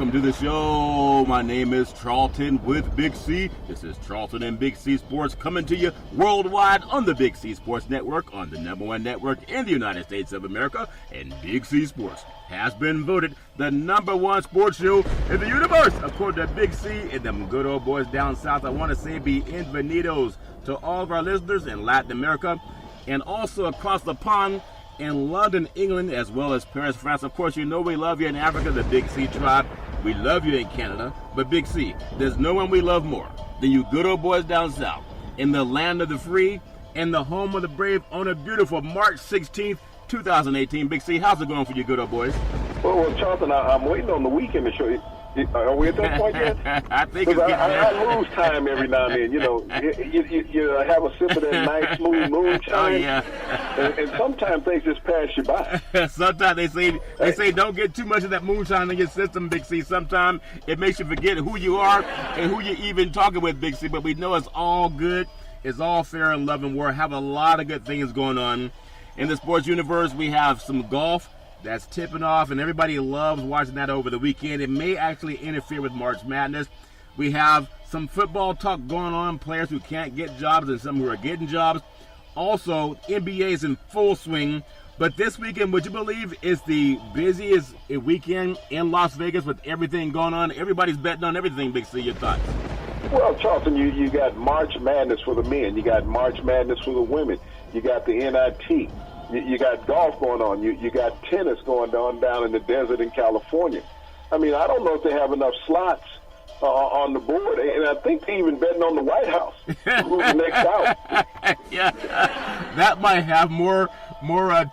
welcome to the show. My name is Charlton with Big C. This is Charlton and Big C Sports coming to you worldwide on the Big C Sports Network, on the #1 network in the United States of America. And Big C Sports has been voted the #1 sports show in the universe, according to Big C and them good old boys down south. I want to say bienvenidos to all of our listeners in Latin America and also across the pond in London, England, as well as Paris, France. Of course, you know we love you in Africa, the Big C tribe. We love you in Canada. But Big C, there's no one we love more than you good old boys down south in the land of the free and the home of the brave on a beautiful March 16th, 2018. Big C, how's it going for you good old boys? Well, Charlton, I'm waiting on the weekend to show you. Are we at that point yet? I think it's getting there. I lose time every now and then. You know, you have a sip of that nice smooth moonshine. Oh, yeah. And sometimes things just pass you by. Sometimes they say don't get too much of that moonshine in your system, Big C. Sometimes it makes you forget who you are and who you're even talking with, Big C. But we know it's all good. It's all fair and love and war. Have a lot of good things going on. In the sports universe, we have some golf that's tipping off, and everybody loves watching that over the weekend. It may actually interfere with March Madness. We have some football talk going on, players who can't get jobs and some who are getting jobs. Also, NBA is in full swing. But this weekend, would you believe, is the busiest weekend in Las Vegas with everything going on? Everybody's betting on everything, Big C. Your thoughts? Well, Charlton, you got March Madness for the men. You got March Madness for the women. You got the NIT. You got golf going on. You got tennis going on down in the desert in California. I mean, I don't know if they have enough slots on the board, and I think they're even betting on the White House. Who's next out? Yeah, that might have more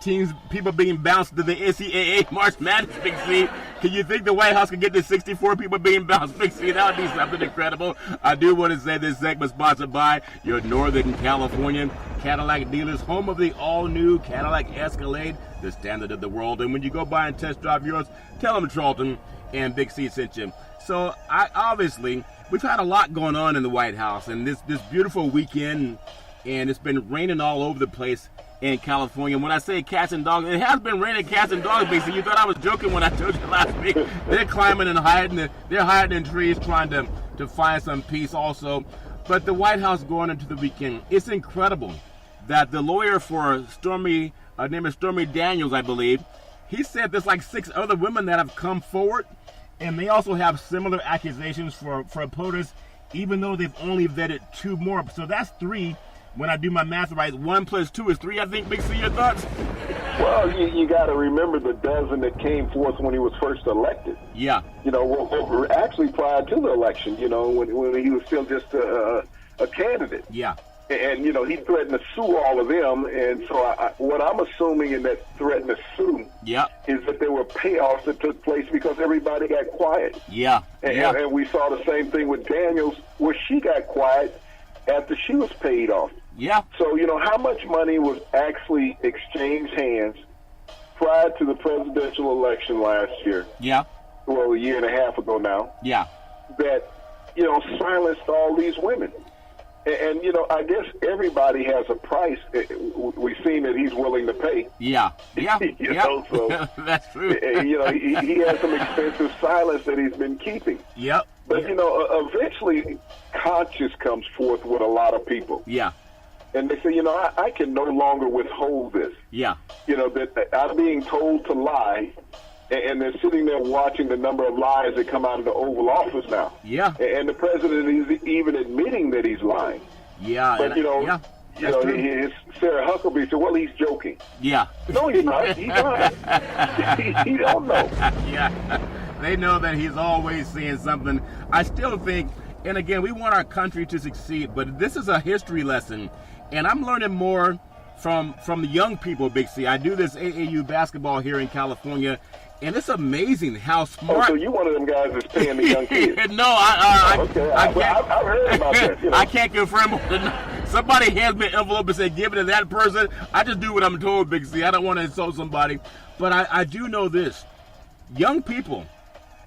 teams, people being bounced to the NCAA March Madness, Big C. Can you think the White House could get to 64 people being bounced, Big C? That would be something incredible. I do want to say this segment sponsored by your Northern California Cadillac dealers, home of the all-new Cadillac Escalade, the standard of the world. And when you go by and test drive yours, tell them Charlton and Big C sent you. So, obviously, we've had a lot going on in the White House, and this beautiful weekend, and it's been raining all over the place in California. When I say cats and dogs, it has been raining cats and dogs, Big C. You thought I was joking when I told you last week. They're climbing and hiding. They're hiding in trees trying to find some peace also. But the White House going into the weekend, it's incredible that the lawyer for Stormy, her name is Stormy Daniels, I believe, he said there's like 6 other women that have come forward, and they also have similar accusations for POTUS, even though they've only vetted 2 more. So that's 3. When I do my math right, 1 + 2 is 3, I think. Big C, your thoughts? Well, you got to remember the dozen that came forth when he was first elected. Yeah. You know, actually prior to the election, you know, when he was still just a candidate. Yeah. And, you know, he threatened to sue all of them. And so what I'm assuming in that threaten to sue is that there were payoffs that took place because everybody got quiet. Yeah. And we saw the same thing with Daniels, where she got quiet after she was paid off. Yeah. So, you know, how much money was actually exchanged hands prior to the presidential election last year? Yeah. Well, a year and a half ago now. Yeah. That, you know, silenced all these women. And, you know, I guess everybody has a price. We've seen that he's willing to pay. Yeah. Yeah. You know, so that's true. You know, he has some expensive silence that he's been keeping. Yep. But, you know, eventually conscience comes forth with a lot of people. Yeah. And they say, you know, I can no longer withhold this. Yeah. You know, that I'm being told to lie, and they're sitting there watching the number of lies that come out of the Oval Office now. Yeah. And the president is even admitting that he's lying. Yeah. But, you know, Sarah Huckabee said, well, he's joking. Yeah. No, he's not. He's not. He don't know. Yeah. They know that he's always saying something. I still think, and again, we want our country to succeed, but this is a history lesson. And I'm learning more from the young people, Big C. I do this AAU basketball here in California, and it's amazing how smart. Oh, so you one of them guys that's paying the young kids? No, I've heard about that. You know. I can't confirm. Somebody hands me an envelope and say, give it to that person. I just do what I'm told, Big C. I don't want to insult somebody. But I do know this. Young people,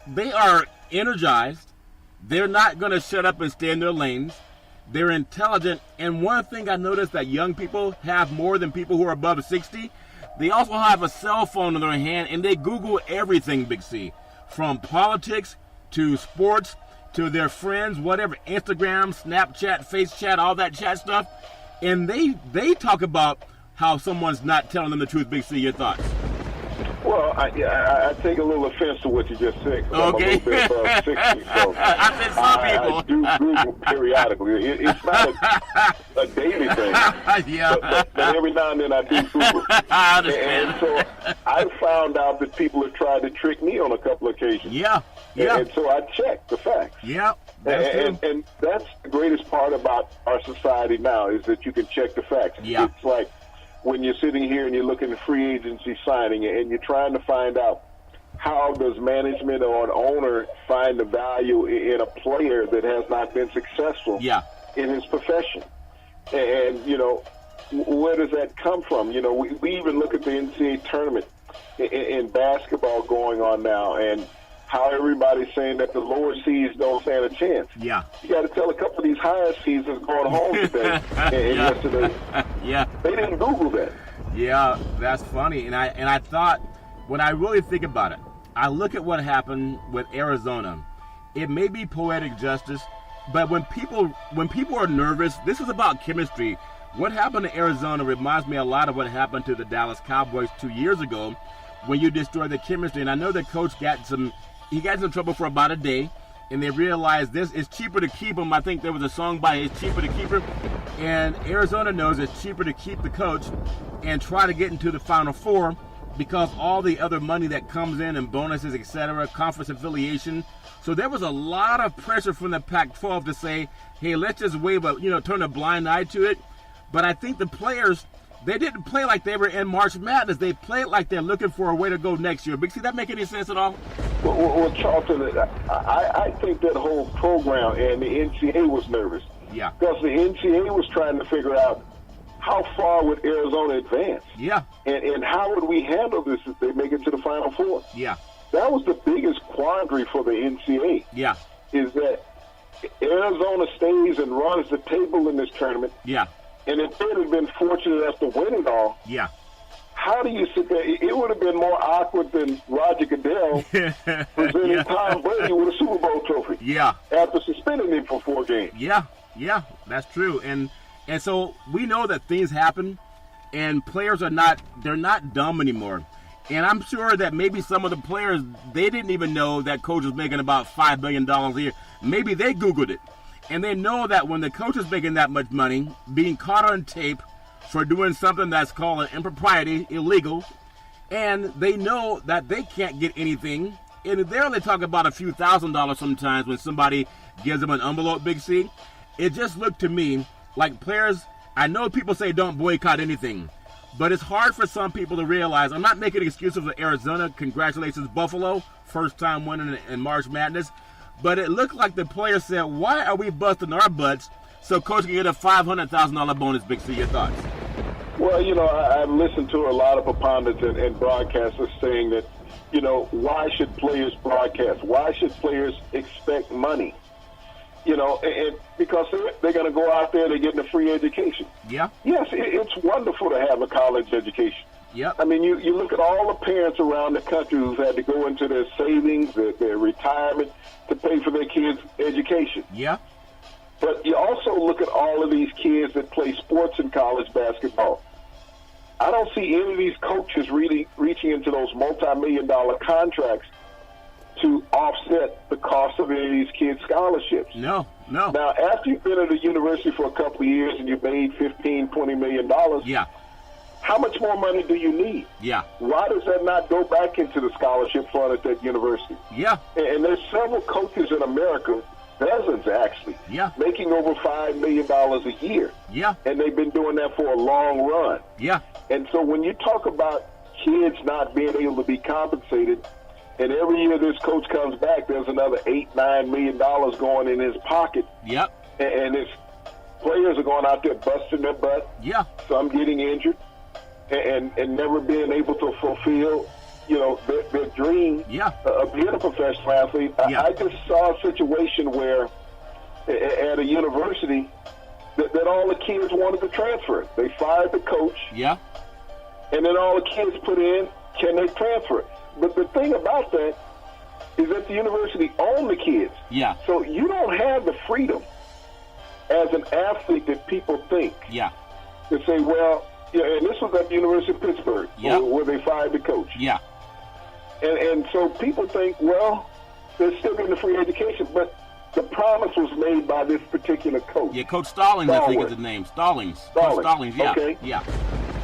they are energized. They're not going to shut up and stay in their lanes. They're intelligent. And one thing I noticed that young people have more than people who are above 60, they also have a cell phone in their hand, and they Google everything, Big C. From politics to sports, to their friends, whatever, Instagram, Snapchat, Face Chat, all that chat stuff, and they talk about how someone's not telling them the truth. Big C, your thoughts? Well, I take a little offense to what you just said. Okay. I'm a little bit above 60, so I said some people. I do Google periodically. It's not a daily thing. Yeah. But every now and then I do Google. I understand. And so I found out that people have tried to trick me on a couple of occasions. Yeah. Yeah. And so I checked the facts. Yeah. That's And that's the greatest part about our society now is that you can check the facts. Yeah. It's like when you're sitting here and you're looking at free agency signing and you're trying to find out how does management or an owner find the value in a player that has not been successful in his profession. And, where does that come from? We even look at the NCAA tournament in basketball going on now and how everybody's saying that the lower seeds don't stand a chance. Yeah. You got to tell a couple of these higher seeds that's going home today and yesterday. Yeah. They didn't Google that. Yeah, that's funny. And I thought, when I really think about it, I look at what happened with Arizona. It may be poetic justice, but when people are nervous, this is about chemistry. What happened to Arizona reminds me a lot of what happened to the Dallas Cowboys 2 years ago when you destroyed the chemistry. And I know the coach got in trouble for about a day, and they realized this is cheaper to keep him. I think there was a song by It's Cheaper to Keep Him. And Arizona knows it's cheaper to keep the coach and try to get into the Final Four because all the other money that comes in and bonuses, etc., conference affiliation. So there was a lot of pressure from the Pac-12 to say, hey, let's just turn a blind eye to it. But I think the players, they didn't play like they were in March Madness. They played like they're looking for a way to go next year. Big C, that make any sense at all? Well, Charlton, I think that whole program and the NCAA was nervous. Yeah. Because the NCAA was trying to figure out how far would Arizona advance? Yeah. And how would we handle this if they make it to the Final Four? Yeah. That was the biggest quandary for the NCAA. Yeah. Is that Arizona stays and runs the table in this tournament. Yeah. And if they'd have been fortunate enough to win it all, yeah. How do you sit there? It would have been more awkward than Roger Goodell presenting Tom Brady with a Super Bowl trophy. Yeah. After suspending him for 4 games. Yeah. Yeah. That's true. And so we know that things happen, and players are not dumb anymore. And I'm sure that maybe some of the players, they didn't even know that coach was making about $5 million a year. Maybe they Googled it. And they know that when the coach is making that much money, being caught on tape for doing something that's called an impropriety, illegal, and they know that they can't get anything. And they only talk about a few $1,000s sometimes when somebody gives them an envelope, Big C. It just looked to me like players, I know people say don't boycott anything, but it's hard for some people to realize. I'm not making excuses for Arizona. Congratulations, Buffalo. First time winning in March Madness. But it looked like the players said, why are we busting our butts so coach can get a $500,000 bonus? Big C, your thoughts? Well, I've listened to a lot of pundits and broadcasters saying that, why should players broadcast? Why should players expect money? And because they're going to go out there, they're getting a free education. Yeah. Yes, it's wonderful to have a college education. Yep. I mean, you look at all the parents around the country who've had to go into their savings, their retirement, to pay for their kids' education. Yeah. But you also look at all of these kids that play sports in college basketball. I don't see any of these coaches really reaching into those multi-million-dollar contracts to offset the cost of any of these kids' scholarships. No. Now, after you've been at a university for a couple of years and you've made $15, $20 million, yeah. How much more money do you need? Yeah. Why does that not go back into the scholarship fund at that university? Yeah. And there's several coaches in America, dozens actually, making over $5 million a year. Yeah. And they've been doing that for a long run. Yeah. And so when you talk about kids not being able to be compensated, and every year this coach comes back, there's another $8-9 million going in his pocket. Yep. And his players are going out there busting their butt. Yeah. Some getting injured. And never being able to fulfill, their dream of being a professional athlete. Yeah. I just saw a situation where at a university that all the kids wanted to transfer. They fired the coach. Yeah. And then all the kids put in, can they transfer? But the thing about that, is that the university own the kids. Yeah. So you don't have the freedom as an athlete that people think Yeah. to say, well, yeah, and this was at the University of Pittsburgh Yep. where they fired the coach. Yeah. And so people think, well, they're still getting the free education, but the promise was made by this particular coach. Yeah, Coach Stallings, I think Stallworth. is his name. Stallings. Coach Stallings, yeah. Okay. Yeah.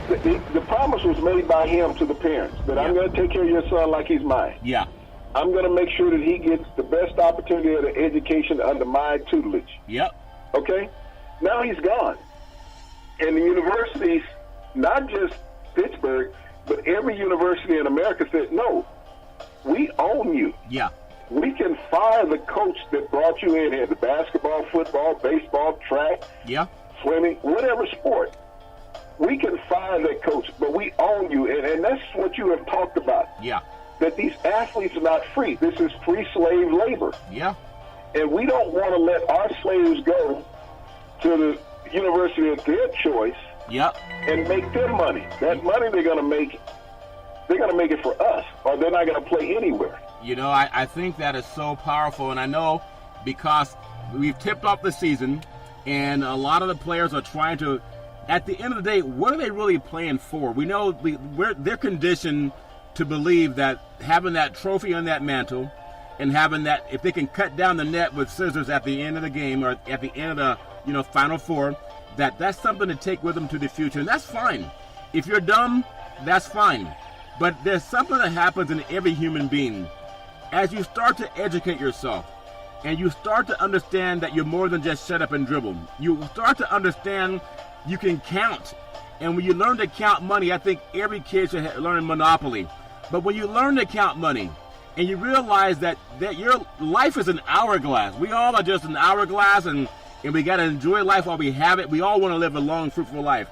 The promise was made by him to the parents that I'm Yeah. going to take care of your son like he's mine. Yeah. I'm going to make sure that he gets the best opportunity at an education under my tutelage. Yep. Okay? Now he's gone. And the universities, not just Pittsburgh, but every university in America said, no, we own you. Yeah. We can fire the coach that brought you in here, the basketball, football, baseball, track, Yeah. swimming, whatever sport. We can fire that coach, but we own you. And that's what you have talked about, Yeah. that these athletes are not free. This is free slave labor. Yeah. And we don't want to let our slaves go to the university of their choice Yep. and make them money. That money they're going to make it for us, or they're not going to play anywhere. You know, I think that is so powerful, and I know because we've tipped off the season, and a lot of the players are trying to, at the end of the day, what are they really playing for? We know they're conditioned to believe that having that trophy on that mantle and having that, if they can cut down the net with scissors at the end of the game or at the end of the Final Four, that's something to take with them to the future, and that's fine. If you're dumb, that's fine. But there's something that happens in every human being. As you start to educate yourself and you start to understand that you're more than just shut up and dribble, you start to understand you can count. And when you learn to count money, I think every kid should learn Monopoly. But when you learn to count money and you realize that your life is an hourglass, we all are just an hourglass, and we got to enjoy life while we have it. We all want to live a long, fruitful life.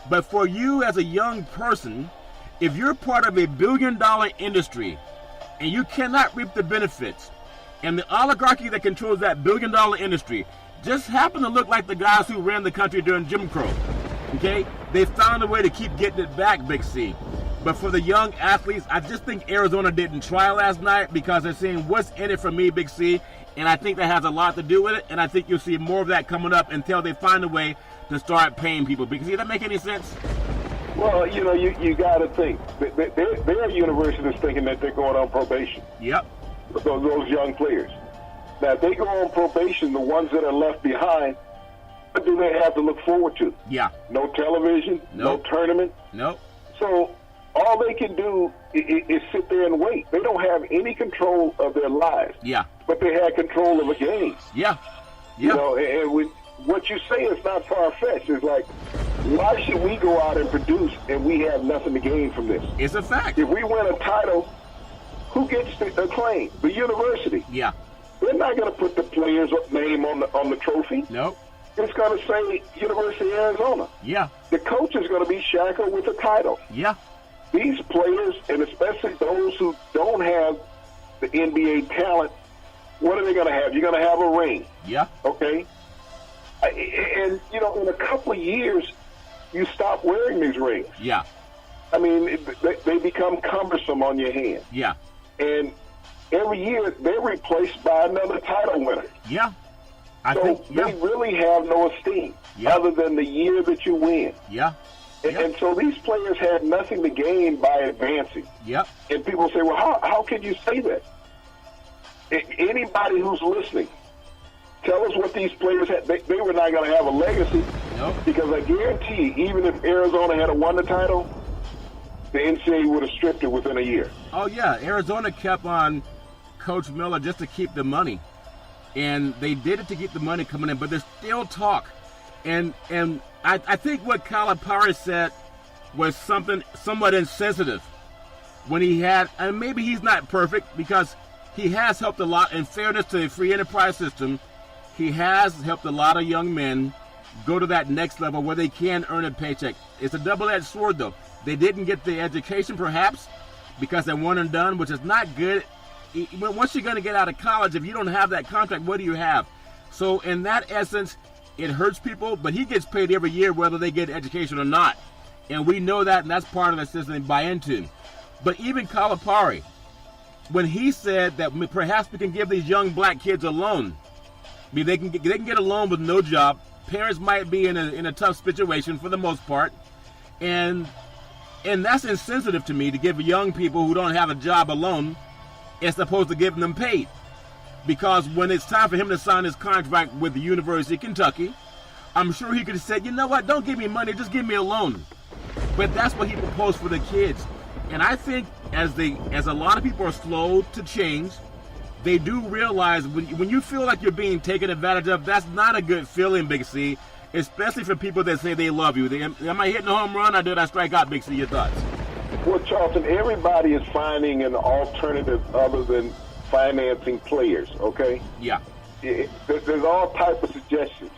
But for you as a young person, if you're part of a billion-dollar industry and you cannot reap the benefits, and the oligarchy that controls that billion-dollar industry just happen to look like the guys who ran the country during Jim Crow, okay? They found a way to keep getting it back, Big C. But for the young athletes, I just think Arizona didn't try last night because they're saying, what's in it for me, Big C? And I think that has a lot to do with it, and I think you'll see more of that coming up until they find a way to start paying people. Big C, does that make any sense? Well, you got to think. Their university is thinking that they're going on probation. Yep. Those young players. Now, if they go on probation, the ones that are left behind, what do they have to look forward to? Yeah. No television, Nope. no tournament. Nope. So all they can do is sit there and wait. They don't have any control of their lives. Yeah. But they have control of a game. Yeah. You Yeah. know, and with what you say is not far-fetched. It's like, why should we go out and produce and we have nothing to gain from this? It's a fact. If we win a title, who gets the acclaim? The university. Yeah. They're not going to put the player's name on the trophy. Nope. It's going to say University of Arizona. Yeah. The coach is going to be shackled with a title. Yeah. These players, and especially those who don't have the NBA talent, what are they going to have? You're going to have a ring. Yeah. Okay? And, in a couple of years, you stop wearing these rings. Yeah. I mean, they become cumbersome on your hand. Yeah. And every year, they're replaced by another title winner. Yeah. I So think, yeah. they really have no esteem Yeah. other than the year that you win. Yeah. And so these players had nothing to gain by advancing. Yep. And people say, well, how can you say that? Anybody who's listening, tell us what these players had. They were not going to have a legacy. Nope. Because I guarantee, even if Arizona had won the title, the NCAA would have stripped it within a year. Oh, yeah. Arizona kept on Coach Miller just to keep the money. And they did it to keep the money coming in, but there's still talk. And I think what Calipari said was somewhat insensitive when he had, and maybe he's not perfect because he has helped a lot. In fairness to the free enterprise system, he has helped a lot of young men go to that next level where they can earn a paycheck. It's a double-edged sword, though. They didn't get the education, perhaps, because they're one and done, which is not good. Once you're going to get out of college, if you don't have that contract, what do you have? So in that essence, it hurts people, but he gets paid every year whether they get education or not. And we know that, and that's part of the system they buy into. But even Calipari, when he said that perhaps we can give these young black kids a loan. I mean, they can get a loan with no job. Parents might be in a tough situation for the most part, and that's insensitive to me to give young people who don't have a job a loan as opposed to giving them paid. Because when it's time for him to sign his contract with the University of Kentucky, I'm sure he could have said, you know what, don't give me money, just give me a loan. But that's what he proposed for the kids. And I think as a lot of people are slow to change, they do realize when you feel like you're being taken advantage of, that's not a good feeling, Big C, especially for people that say they love you. Am I hitting a home run or did I strike out, Big C? Your thoughts? Well, Charlton, everybody is finding an alternative other than financing players, okay? Yeah. There's all type of suggestions.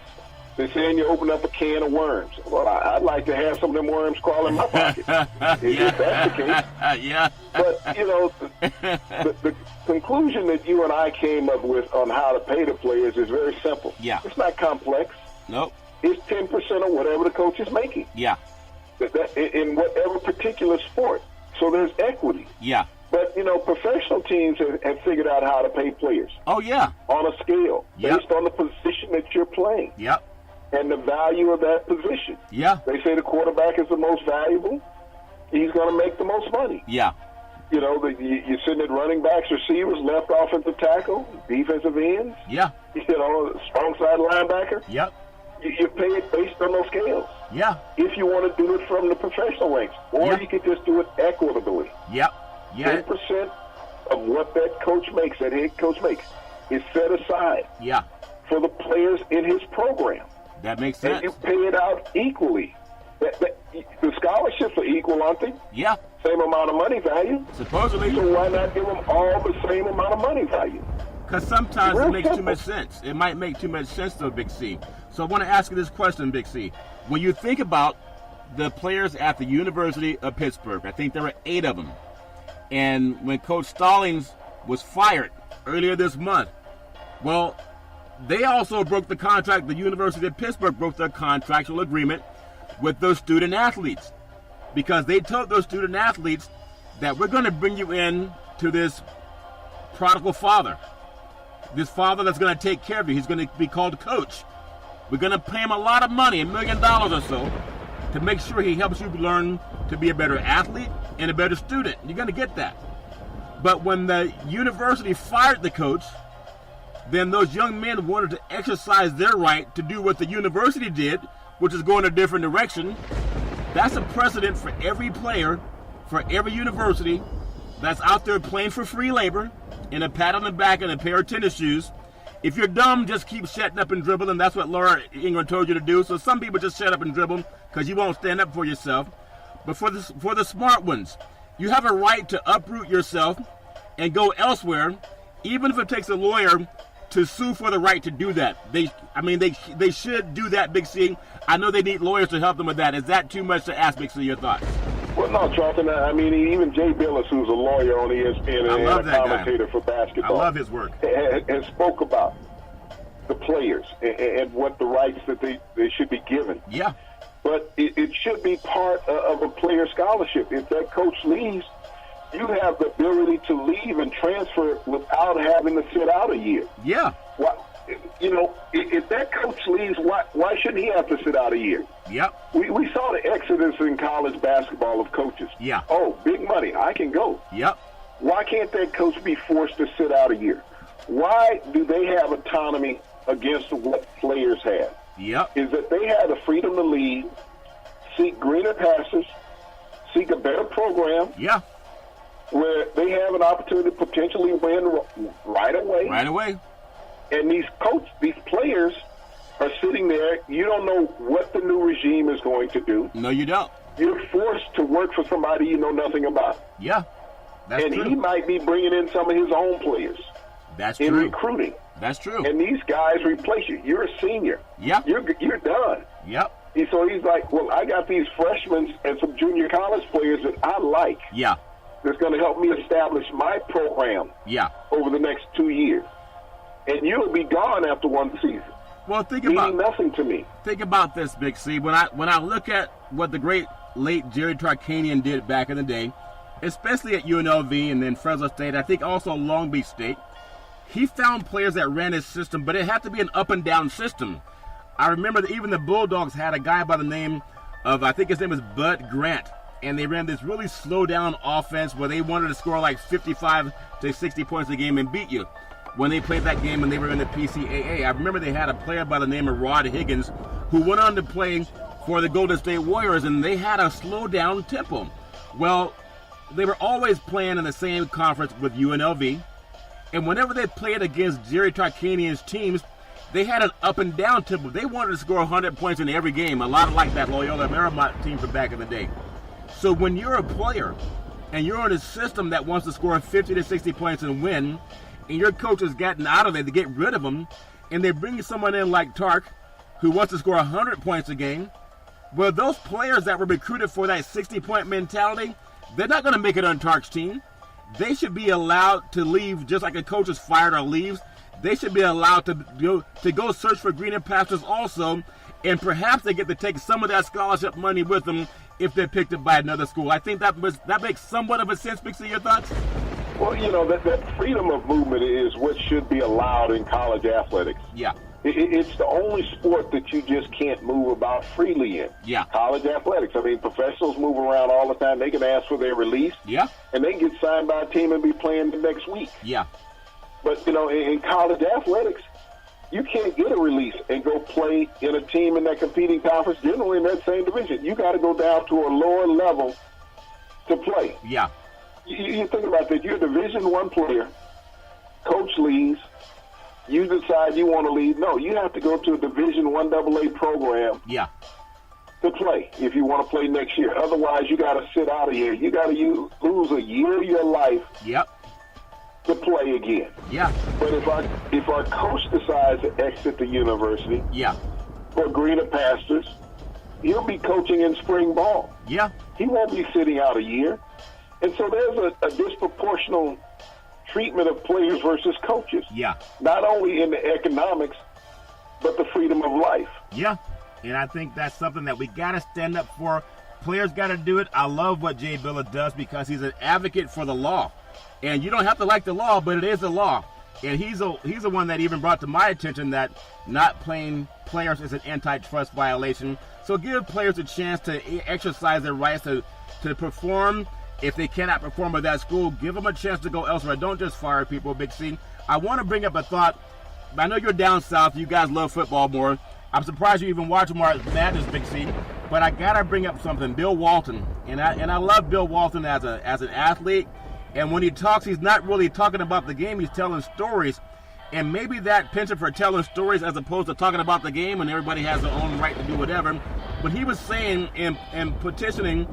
They're saying you open up a can of worms. Well, I'd like to have some of them worms crawl in my pocket, if that's the case. Yeah. But, you know, the conclusion that you and I came up with on how to pay the players is very simple. Yeah. It's not complex. Nope. It's 10% of whatever the coach is making. Yeah. In whatever particular sport. So there's equity. Yeah. But, you know, professional teams have figured out how to pay players. Oh, yeah. On a scale. Yep. Based on the position that you're playing. Yep. And the value of that position. Yeah. They say the quarterback is the most valuable. He's going to make the most money. Yeah. You know, you're sitting at running backs, receivers, left offensive tackle, defensive ends. Yeah. You know, strong side linebacker. Yep. You pay it based on those scales. Yeah. If you want to do it from the professional ranks. Or you could just do it equitably. Yep. Yeah. 10% of what that coach makes, that head coach makes, is set aside. Yeah. For the players in his program. That makes sense. And you pay it out equally. The scholarships are equal, aren't they? Yeah. Same amount of money value. Supposedly. So why not give them all the same amount of money value? Because sometimes it makes too much sense. It might make too much sense, though, Big C. So I want to ask you this question, Big C. When you think about the players at the University of Pittsburgh, I think there were 8 of them. And when Coach Stallings was fired earlier this month, well, they also broke the contract. The University of Pittsburgh broke their contractual agreement with those student athletes because they told those student athletes that we're going to bring you in to this prodigal father, this father that's going to take care of you. He's going to be called coach. We're going to pay him a lot of money, $1 million or so, to make sure he helps you learn to be a better athlete and a better student. You're going to get that. But when the university fired the coach, then those young men wanted to exercise their right to do what the university did, which is go in a different direction. That's a precedent for every player, for every university that's out there playing for free labor, and a pat on the back and a pair of tennis shoes. If you're dumb, just keep shutting up and dribbling. That's what Laura Ingram told you to do. So some people just shut up and dribble because you won't stand up for yourself. But for the smart ones, you have a right to uproot yourself and go elsewhere, even if it takes a lawyer to sue for the right to do that. They should do that, Big C. I know they need lawyers to help them with that. Is that too much to ask, Big C, your thoughts? Well, no, Charlton. I mean, even Jay Billis, who's a lawyer on ESPN and a commentator for basketball, I love his work, and spoke about the players and what the rights that they should be given. Yeah. But it should be part of a player scholarship. If that coach leaves, you have the ability to leave and transfer without having to sit out a year. Yeah. Why, you know, if that coach leaves, why shouldn't he have to sit out a year? Yep. We saw the exodus in college basketball of coaches. Yeah. Oh, big money, I can go. Yep. Why can't that coach be forced to sit out a year? Why do they have autonomy against what players have? Yep. Is that they have the freedom to lead, seek greener pastures, seek a better program. Yeah. Where they have an opportunity to potentially win right away. Right away. And these players are sitting there. You don't know what the new regime is going to do. No, you don't. You're forced to work for somebody you know nothing about. Yeah, that's and true. He might be bringing in some of his own players. That's in true. recruiting. That's true. And these guys replace you. You're a senior. Yeah. You're done. Yep. So he's like, well, I got these freshmen and some junior college players that I like. Yeah. That's going to help me establish my program. Yeah. Over the next 2 years. And you'll be gone after one season. Well, think meaning about nothing to me. Think about this, Big C. When I look at what the great late Jerry Tarkanian did back in the day, especially at UNLV and then Fresno State, I think also Long Beach State, he found players that ran his system, but it had to be an up-and-down system. I remember that even the Bulldogs had a guy by the name of, I think his name was Bud Grant, and they ran this really slow-down offense where they wanted to score like 55 to 60 points a game and beat you when they played that game and they were in the PCAA. I remember they had a player by the name of Rod Higgins who went on to play for the Golden State Warriors, and they had a slow-down tempo. Well, they were always playing in the same conference with UNLV, and whenever they played against Jerry Tarkanian's teams, they had an up-and-down tempo. They wanted to score 100 points in every game, a lot like that Loyola Marymount team from back in the day. So when you're a player and you're in a system that wants to score 50 to 60 points and win, and your coach has gotten out of it to get rid of them, and they bring someone in like Tark who wants to score 100 points a game, well, those players that were recruited for that 60-point mentality, they're not going to make it on Tark's team. They should be allowed to leave just like a coach is fired or leaves. They should be allowed to go search for greener pastures also, and perhaps they get to take some of that scholarship money with them if they're picked up by another school. I think that makes somewhat of a sense. Pixie, your thoughts? Well, that freedom of movement is what should be allowed in college athletics. Yeah. It's the only sport that you just can't move about freely in. Yeah. College athletics. I mean, professionals move around all the time. They can ask for their release. Yeah. And they can get signed by a team and be playing the next week. Yeah. But, in college athletics, you can't get a release and go play in a team in that competing conference, generally in that same division. You got to go down to a lower level to play. Yeah. You think about that. You're a Division I player. Coach leaves. You decide you want to leave. No, you have to go to a Division I AA program. Yeah. To play if you want to play next year. Otherwise, you got to sit out of here. You got to lose a year of your life. Yep. To play again. Yeah. But if our coach decides to exit the university. Yeah. For greener pastures, he'll be coaching in spring ball. Yeah. He won't be sitting out a year. And so there's a disproportional treatment of players versus coaches. Yeah. Not only in the economics, but the freedom of life. Yeah. And I think that's something that we got to stand up for. Players got to do it. I love what Jay Bilas does because he's an advocate for the law. And you don't have to like the law, but it is the law. And he's the one that even brought to my attention that not playing players is an antitrust violation. So give players a chance to exercise their rights to perform. If they cannot perform at that school, give them a chance to go elsewhere. Don't just fire people, Big C. I want to bring up a thought. I know you're down south. You guys love football more. I'm surprised you even watch March Madness, Big C. But I got to bring up something. Bill Walton. And I love Bill Walton as an athlete. And when he talks, he's not really talking about the game. He's telling stories. And maybe that penchant for telling stories as opposed to talking about the game and everybody has their own right to do whatever. But he was saying and petitioning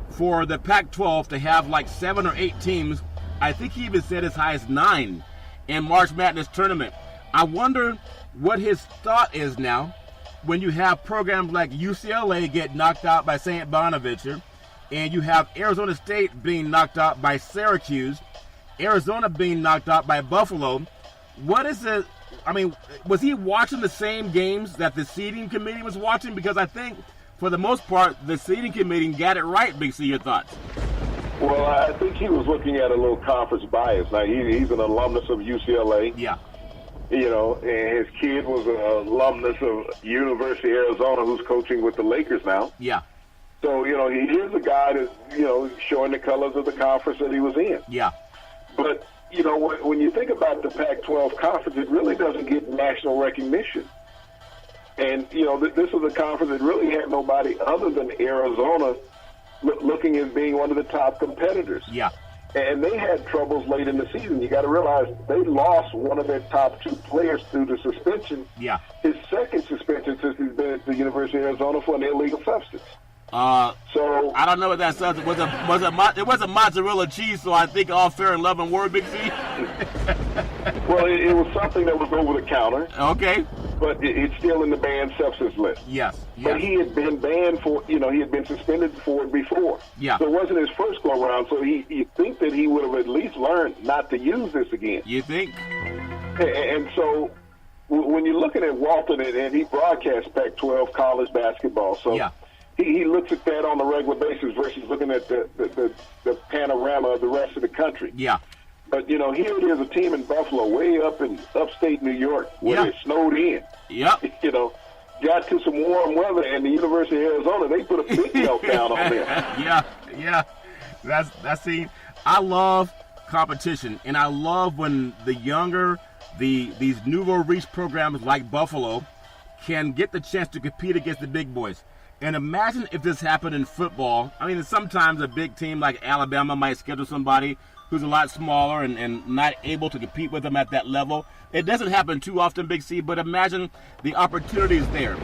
for the Pac-12 to have like 7 or 8 teams. I think he even said as high as 9 in March Madness tournament. I wonder what his thought is now when you have programs like UCLA get knocked out by St. Bonaventure, and you have Arizona State being knocked out by Syracuse, Arizona being knocked out by Buffalo. What is it? I mean, was he watching the same games that the seeding committee was watching? Because I think, for the most part, the seeding committee got it right. Big C, your thoughts? Well, I think he was looking at a little conference bias. Now, he's an alumnus of UCLA. Yeah. And his kid was an alumnus of University of Arizona who's coaching with the Lakers now. Yeah. So, here's a guy that's, showing the colors of the conference that he was in. Yeah. But, when you think about the Pac-12 conference, it really doesn't get national recognition. And, this is a conference that really had nobody other than Arizona looking as being one of the top competitors. Yeah. And they had troubles late in the season. You got to realize they lost one of their top 2 players through the suspension. Yeah. His second suspension since he's been at the University of Arizona for an illegal substance. So I don't know what that substance was. It wasn't mozzarella cheese, so I think all fair and love and word, Big C. Well, it was something that was over the counter. Okay. But it's still in the banned substance list. Yes. But he had been banned for, he had been suspended for it before. Yeah. So it wasn't his first go around. So you think that he would have at least learned not to use this again. You think? And so when you're looking at Walton, and he broadcasts Pac-12 college basketball, so he looks at that on a regular basis versus looking at the panorama of the rest of the country. Yeah. But, you know, here it is, a team in Buffalo, way up in upstate New York, where it snowed in. Yep. You know, got to some warm weather, and the University of Arizona, they put a big meltdown on them. Yeah. That's see, I love competition, and I love when the younger, these nouveau riche programs like Buffalo can get the chance to compete against the big boys. And imagine if this happened in football. I mean, sometimes a big team like Alabama might schedule somebody who's a lot smaller and not able to compete with them at that level. It doesn't happen too often, Big C, but imagine the opportunities there.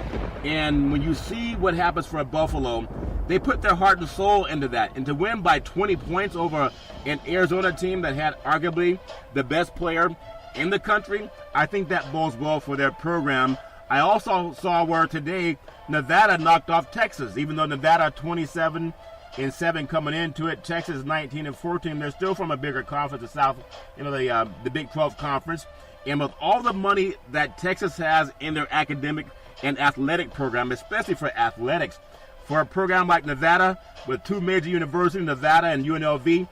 And when you see what happens for Buffalo, they put their heart and soul into that. And to win by 20 points over an Arizona team that had arguably the best player in the country, I think that bodes well for their program. I also saw where today Nevada knocked off Texas, even though Nevada 27-7 coming into it, Texas 19-14. They're still from a bigger conference, the South, the Big 12 conference. And with all the money that Texas has in their academic and athletic program, especially for athletics, for a program like Nevada with two major universities, Nevada and UNLV,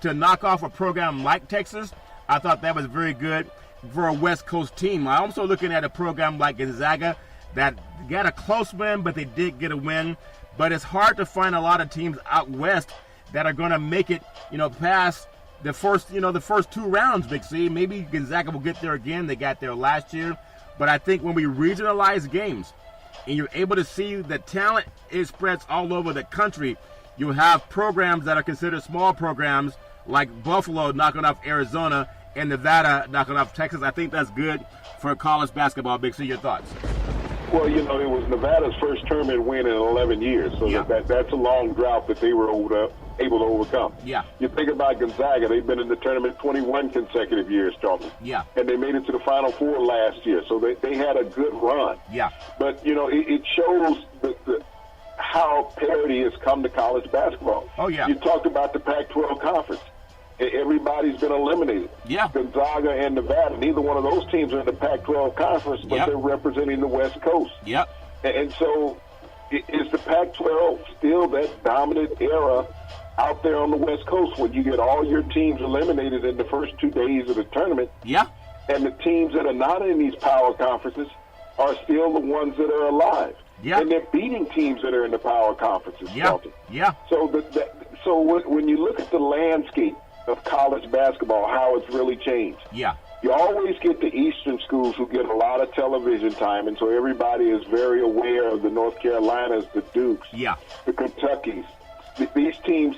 to knock off a program like Texas, I thought that was very good for a West Coast team. I'm also looking at a program like Gonzaga that got a close win, but they did get a win. But it's hard to find a lot of teams out west that are going to make it, past the first two rounds, Big C. Maybe Gonzaga will get there again. They got there last year. But I think when we regionalize games and you're able to see the talent is spreads all over the country, you have programs that are considered small programs like Buffalo knocking off Arizona and Nevada knocking off Texas. I think that's good for college basketball. Big C, your thoughts? Well, it was Nevada's first tournament win in 11 years, so that's a long drought that they were able to overcome. Yeah. You think about Gonzaga, they've been in the tournament 21 consecutive years, Charlie. Yeah. And they made it to the Final Four last year, so they had a good run. Yeah. But, it shows how parity has come to college basketball. Oh, yeah. You talked about the Pac-12 conference. Everybody's been eliminated. Yeah. Gonzaga and Nevada, neither one of those teams are in the Pac-12 conference, but they're representing the West Coast. Yep. And so is the Pac-12 still that dominant era out there on the West Coast when you get all your teams eliminated in the first 2 days of the tournament? Yeah. And the teams that are not in these power conferences are still the ones that are alive. Yeah. And they're beating teams that are in the power conferences. Yeah. Yeah. So when you look at the landscape of college basketball, how it's really changed. Yeah. You always get the Eastern schools who get a lot of television time, and so everybody is very aware of the North Carolinas, the Dukes, the Kentuckys. These teams,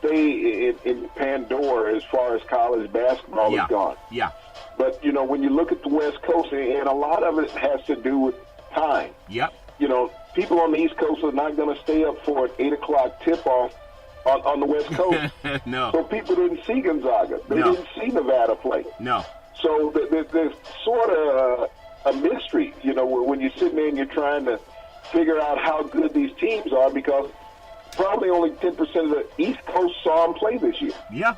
stay in Pandora as far as college basketball is gone. Yeah. But, when you look at the West Coast, and a lot of it has to do with time. Yep. People on the East Coast are not going to stay up for an 8 o'clock tip-off on the West Coast. No. So people didn't see Gonzaga. They didn't see Nevada play. No. So there's sort of a mystery, when you're sitting there and you're trying to figure out how good these teams are, because probably only 10% of the East Coast saw them play this year. Yeah,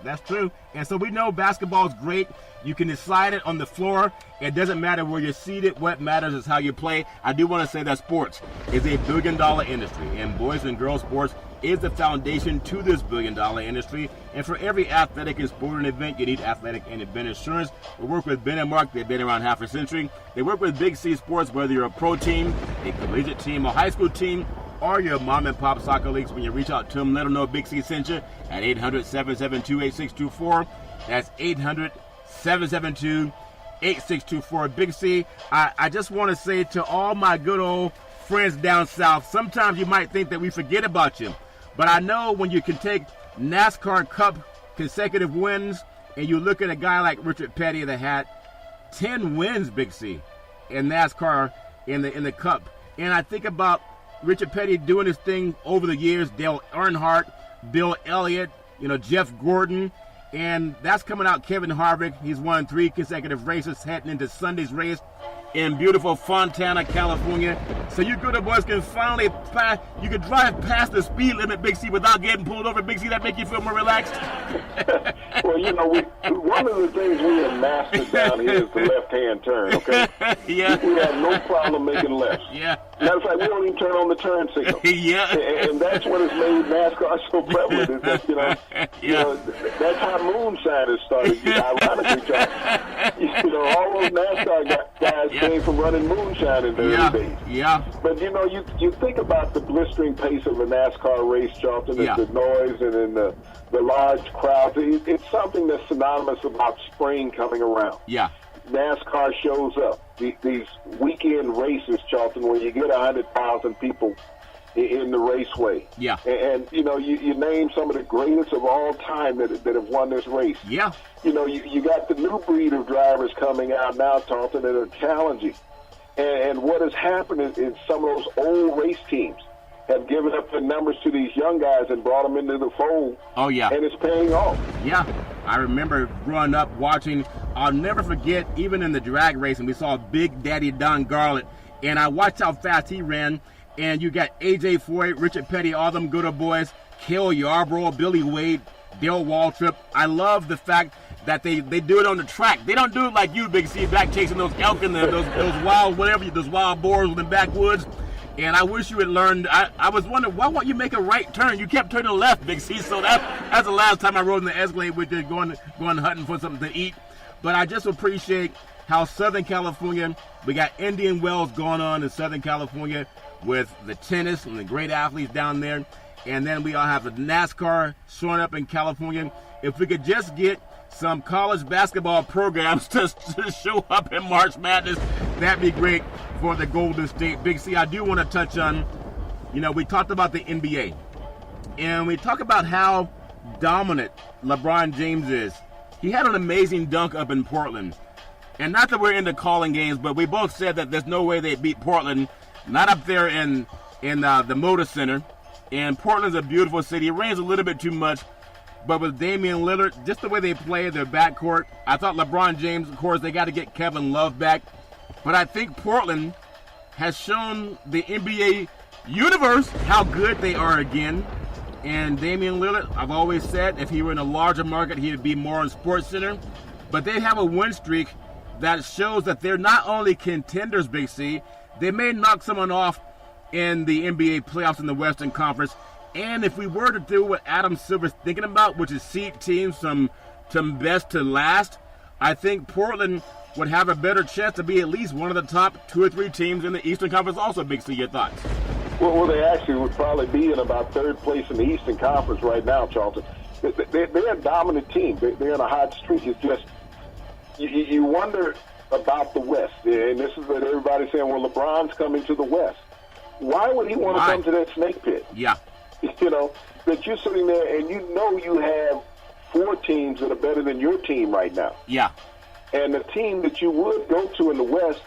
that's true. And so we know basketball is great. You can decide it on the floor. It doesn't matter where you're seated. What matters is how you play. I do want to say that sports is a billion-dollar industry, and boys and girls sports is the foundation to this billion-dollar industry. And for every athletic and sporting event, you need athletic and event insurance. We work with Ben and Mark. They've been around half a century. They work with Big C Sports, whether you're a pro team, a collegiate team, a high school team, or your mom and pop soccer leagues. When you reach out to them, let them know Big C sent you at 800-772-8624. That's 800-772-8624. Big C, I just want to say to all my good old friends down south, sometimes you might think that we forget about you. But I know when you can take NASCAR Cup consecutive wins and you look at a guy like Richard Petty that had 10 wins, Big C, in NASCAR in the Cup. And I think about Richard Petty doing his thing over the years, Dale Earnhardt, Bill Elliott, Jeff Gordon, and that's coming out Kevin Harvick. He's won 3 consecutive races heading into Sunday's race. in beautiful Fontana, California. So you good boys can finally pass, you can drive past the speed limit, Big C, without getting pulled over. Big C, that make you feel more relaxed? Well, you know, one of the things we have mastered down here is the left-hand turn, okay? Yeah. We have no problem making lefts. Yeah. Matter of fact, we don't even turn on the turn signal. Yeah. And that's what has made NASCAR so prevalent, is that, you know, that's how moonshiners started, ironically, John. You know, all those NASCAR guys came from running moonshine in the early days. Yeah. But, you know, you think about the blistering pace of a NASCAR race, Charlton, and the noise and then the large crowds. It's something that's synonymous about spring coming around. Yeah. NASCAR shows up. These weekend races, Charlton, where you get 100,000 people in the raceway. Yeah. And you know, you name some of the greatest of all time that have won this race. Yeah. You know, you got the new breed of drivers coming out now, Charlton, that are challenging. And what has happened is some of those old race teams have given up their numbers to these young guys and brought them into the fold. Oh, yeah. And it's paying off. Yeah. I remember growing up watching, I'll never forget, even in the drag racing, we saw Big Daddy Don Garlett, and I watched how fast he ran, and you got A.J. Foyt, Richard Petty, all them good old boys, Cale Yarborough, Billy Wade, Dale Waltrip. I love the fact that they do it on the track. They don't do it like you, Big C, back chasing those elk and those wild those wild boars in the backwoods. And I wish you had learned. I was wondering, why won't you make a right turn? You kept turning left, Big C. So that's the last time I rode in the Escalade with you, going hunting for something to eat. But I just appreciate how Southern California, we got Indian Wells going on in Southern California with the tennis and the great athletes down there. And then we all have the NASCAR showing up in California. If we could just get some college basketball programs to show up in March Madness, that'd be great for the Golden State. Big C, I do want to touch on, you know, we talked about the NBA, and we talk about how dominant LeBron James is. He had an amazing dunk up in Portland. And not that we're into calling games, but we both said that there's no way they beat Portland, not up there in the Moda Center. And Portland's a beautiful city. It rains a little bit too much. But with Damian Lillard, just the way they play their backcourt, I thought LeBron James, of course, they got to get Kevin Love back. But I think Portland has shown the NBA universe how good they are again. And Damian Lillard, I've always said, if he were in a larger market, he would be more on SportsCenter. But they have a win streak that shows that they're not only contenders, Big C, they may knock someone off in the NBA playoffs in the Western Conference. And if we were to do what Adam Silver's thinking about, which is seed teams from best to last, I think Portland would have a better chance to be at least one of the top 2 or 3 teams in the Eastern Conference also. Big C, your thoughts? Well, they actually would probably be in about 3rd place in the Eastern Conference right now, Charlton. They're a dominant team. They're in a hot streak. It's just, you wonder about the West. And this is what everybody's saying, well, LeBron's coming to the West. Why would he want to come to that snake pit? Yeah. You know, that you're sitting there and you know you have 4 teams that are better than your team right now. Yeah. And the team that you would go to in the West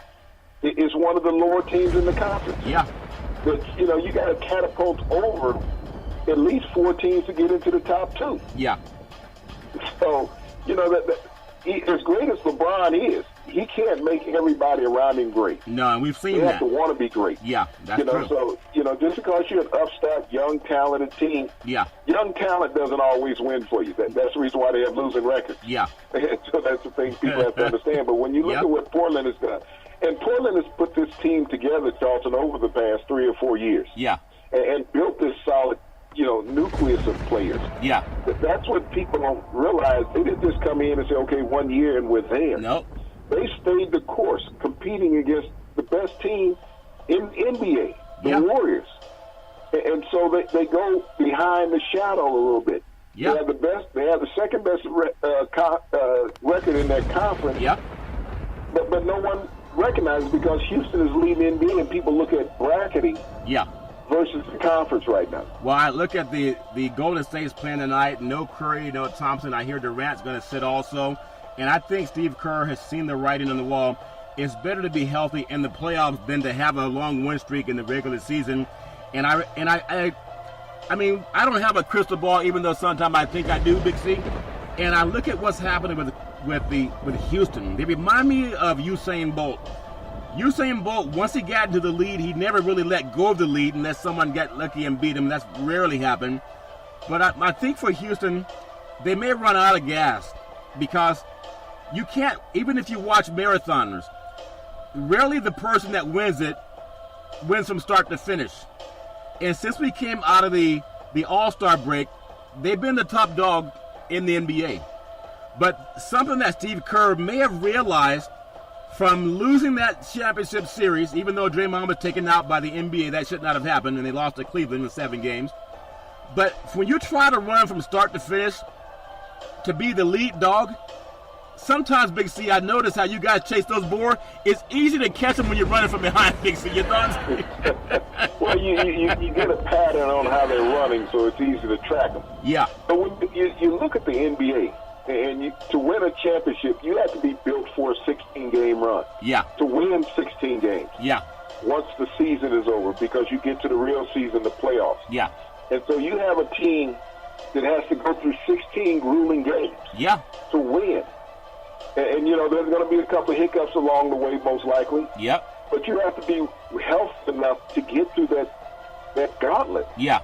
is one of the lower teams in the conference. Yeah. But, you know, you got to catapult over at least 4 teams to get into the top 2. Yeah. So, you know, as great as LeBron is, he can't make everybody around him great. No, and we've seen that. They have to want to be great. Yeah, that's true. So, you know, just because you're an upstart, young, talented team, young talent doesn't always win for you. That's the reason why they have losing records. Yeah. So that's the thing people have to understand. But when you look at what Portland has done, and Portland has put this team together, Charlton, over the past 3 or 4 years. Yeah. And built this solid, you know, nucleus of players. Yeah. That's what people don't realize. They didn't just come in and say, okay, 1 year and we're there. Nope. They stayed the course, competing against the best team in NBA, the Warriors. And so they go behind the shadow a little bit. Yeah. They have the best. They have the second best record in that conference. Yeah. But no one recognizes because Houston is leading NBA, and people look at bracketing. Yeah. Versus the conference right now. Well, I look at the Golden State's playing tonight. No Curry, no Thompson. I hear Durant's going to sit also. And I think Steve Kerr has seen the writing on the wall. It's better to be healthy in the playoffs than to have a long win streak in the regular season. And I mean, I don't have a crystal ball, even though sometimes I think I do, Big C. And I look at what's happening with Houston. They remind me of Usain Bolt. Usain Bolt, once he got into the lead, he never really let go of the lead unless someone got lucky and beat him. That's rarely happened. But I think for Houston, they may run out of gas because you can't, even if you watch marathoners, rarely the person that wins it wins from start to finish. And since we came out of the All-Star break, they've been the top dog in the NBA. But something that Steve Kerr may have realized from losing that championship series, even though Draymond was taken out by the NBA, that should not have happened, and they lost to Cleveland in 7 games. But when you try to run from start to finish to be the lead dog, sometimes, Big C, I notice how you guys chase those boars. It's easy to catch them when you're running from behind, Big C. Your thoughts? Well, you get a pattern on how they're running, so it's easy to track them. Yeah. But when you look at the NBA, and to win a championship, you have to be built for a 16-game run. Yeah. To win 16 games. Yeah. Once the season is over, because you get to the real season, the playoffs. Yeah. And so you have a team that has to go through 16 grueling games. Yeah. To win. And you know, there's going to be a couple of hiccups along the way, most likely. Yep. But you have to be healthy enough to get through that gauntlet. Yeah.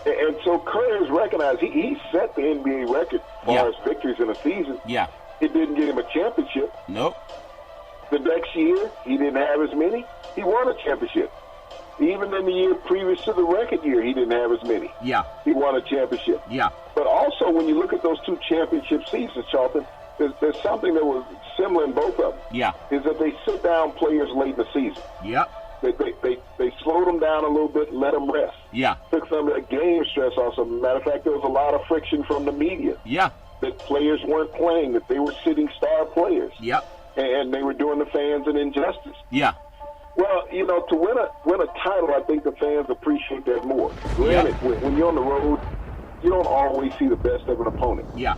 And so Kerr has recognized he set the NBA record as far as victories in a season. Yeah. It didn't get him a championship. Nope. The next year, he didn't have as many. He won a championship. Even in the year previous to the record year, he didn't have as many. Yeah. He won a championship. Yeah. But also, when you look at those 2 championship seasons, Charlton, there's something that was similar in both of them. Yeah. Is that they sit down players late in the season. Yep. They slowed them down a little bit, let them rest. Yeah. Took some of that game stress off. As a matter of fact, there was a lot of friction from the media. Yeah. That players weren't playing, that they were sitting star players. Yep. And they were doing the fans an injustice. Yeah. Well, you know, to win a title, I think the fans appreciate that more. Granted, when you're on the road, you don't always see the best of an opponent. Yeah.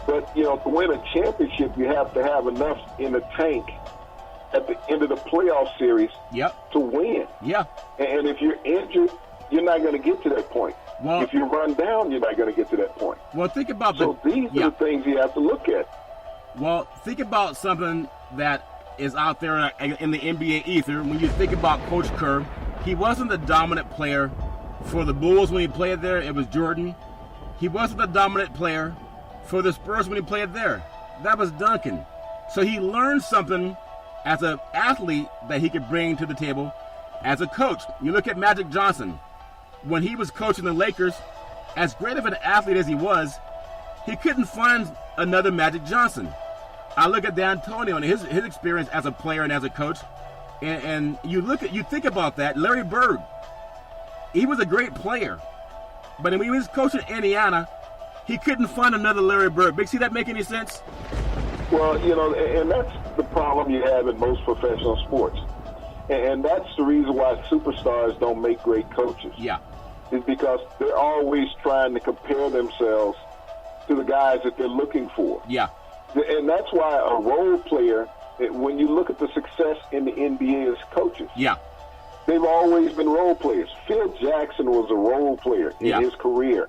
But, you know, to win a championship, you have to have enough in the tank at the end of the playoff series to win. Yeah. And if you're injured, you're not going to get to that point. Well, if you run down, you're not going to get to that point. Well, think about So these are the things you have to look at. Well, think about something that is out there in the NBA ether. When you think about Coach Kerr, he wasn't the dominant player for the Bulls when he played there. It was Jordan. He wasn't the dominant player for the Spurs when he played there. That was Duncan. So he learned something as an athlete that he could bring to the table as a coach. You look at Magic Johnson. When he was coaching the Lakers, as great of an athlete as he was, he couldn't find another Magic Johnson. I look at D'Antonio and his experience as a player and as a coach, and you think about that. Larry Bird, he was a great player, but when he was coaching Indiana, he couldn't find another Larry Bird. Big, see that make any sense? Well, you know, and that's the problem you have in most professional sports. And that's the reason why superstars don't make great coaches. Yeah. Is because they're always trying to compare themselves to the guys that they're looking for. Yeah. And that's why a role player, when you look at the success in the NBA as coaches, they've always been role players. Phil Jackson was a role player in his career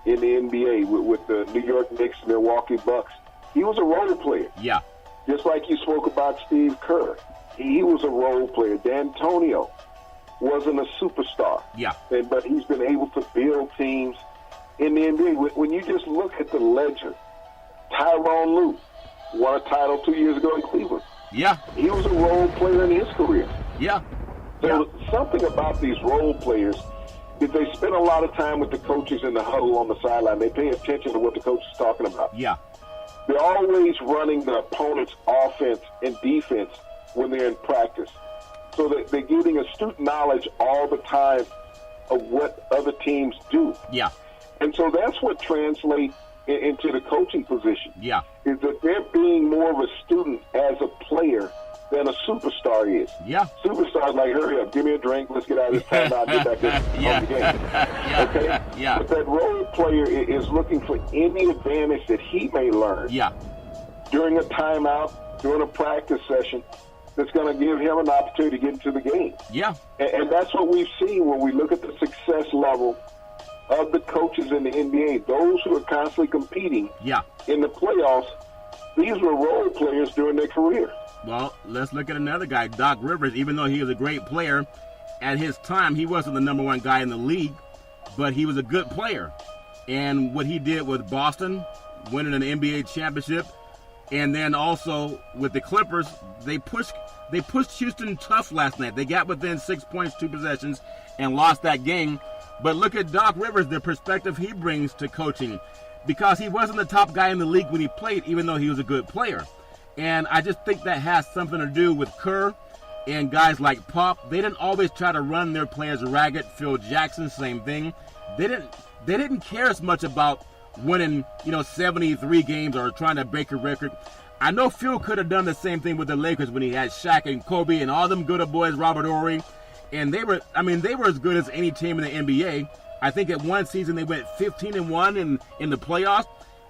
in the NBA with the New York Knicks, Milwaukee Bucks. He was a role player. Yeah. Just like you spoke about Steve Kerr. He was a role player. D'Antonio wasn't a superstar. Yeah. But he's been able to build teams in the NBA. When you just look at the ledger, Tyronn Lue won a title 2 years ago in Cleveland. Yeah. He was a role player in his career. Yeah. So something about these role players is they spend a lot of time with the coaches in the huddle on the sideline. They pay attention to what the coach is talking about. Yeah. They're always running the opponent's offense and defense when they're in practice. So that they're getting astute knowledge all the time of what other teams do. Yeah. And so that's what translates into the coaching position. Yeah. Is that they're being more of a student as a player than a superstar is. Yeah. Superstars like, hurry up, give me a drink, let's get out of this timeout, get back on the game. Okay? Yeah. But that role player is looking for any advantage that he may learn during a timeout, during a practice session, that's going to give him an opportunity to get into the game. Yeah. And that's what we've seen when we look at the success level of the coaches in the NBA. Those who are constantly competing in the playoffs, these were role players during their career. Well, let's look at another guy, Doc Rivers. Even though he was a great player, at his time, he wasn't the number one guy in the league, but he was a good player. And what he did with Boston, winning an NBA championship, and then also with the Clippers, they pushed Houston tough last night. They got within 6 points, 2 possessions, and lost that game. But look at Doc Rivers, the perspective he brings to coaching, because he wasn't the top guy in the league when he played, even though he was a good player. And I just think that has something to do with Kerr and guys like Pop. They didn't always try to run their players ragged. Phil Jackson, same thing. They didn't care as much about winning, 73 games or trying to break a record. I know Phil could have done the same thing with the Lakers when he had Shaq and Kobe and all them good old boys, Robert Horry, and they were as good as any team in the NBA. I think at one season they went 15-1 in the playoffs.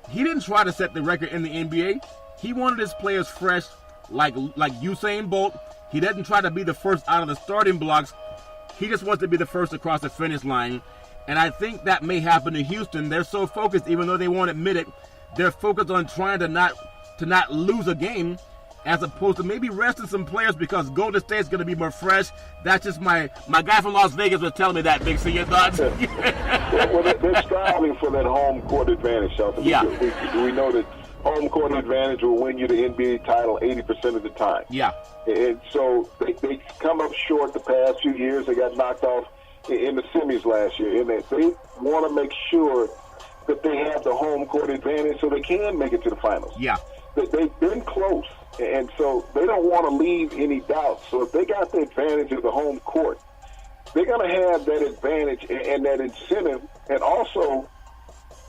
He didn't try to set the record in the NBA. He wanted his players fresh, like Usain Bolt. He doesn't try to be the first out of the starting blocks. He just wants to be the first across the finish line. And I think that may happen to Houston. They're so focused, even though they won't admit it, they're focused on trying to not lose a game, as opposed to maybe resting some players because Golden State's going to be more fresh. That's just my guy from Las Vegas was telling me that, Big C. Your thoughts? Well, they're striving for that home court advantage, Shelton. Yeah. We know that home court advantage will win you the NBA title 80% of the time. Yeah. And so they come up short the past few years. They got knocked off in the semis last year. And they want to make sure that they have the home court advantage so they can make it to the finals. Yeah. They've been close, and so they don't want to leave any doubt. So if they got the advantage of the home court, they're going to have that advantage and that incentive, and also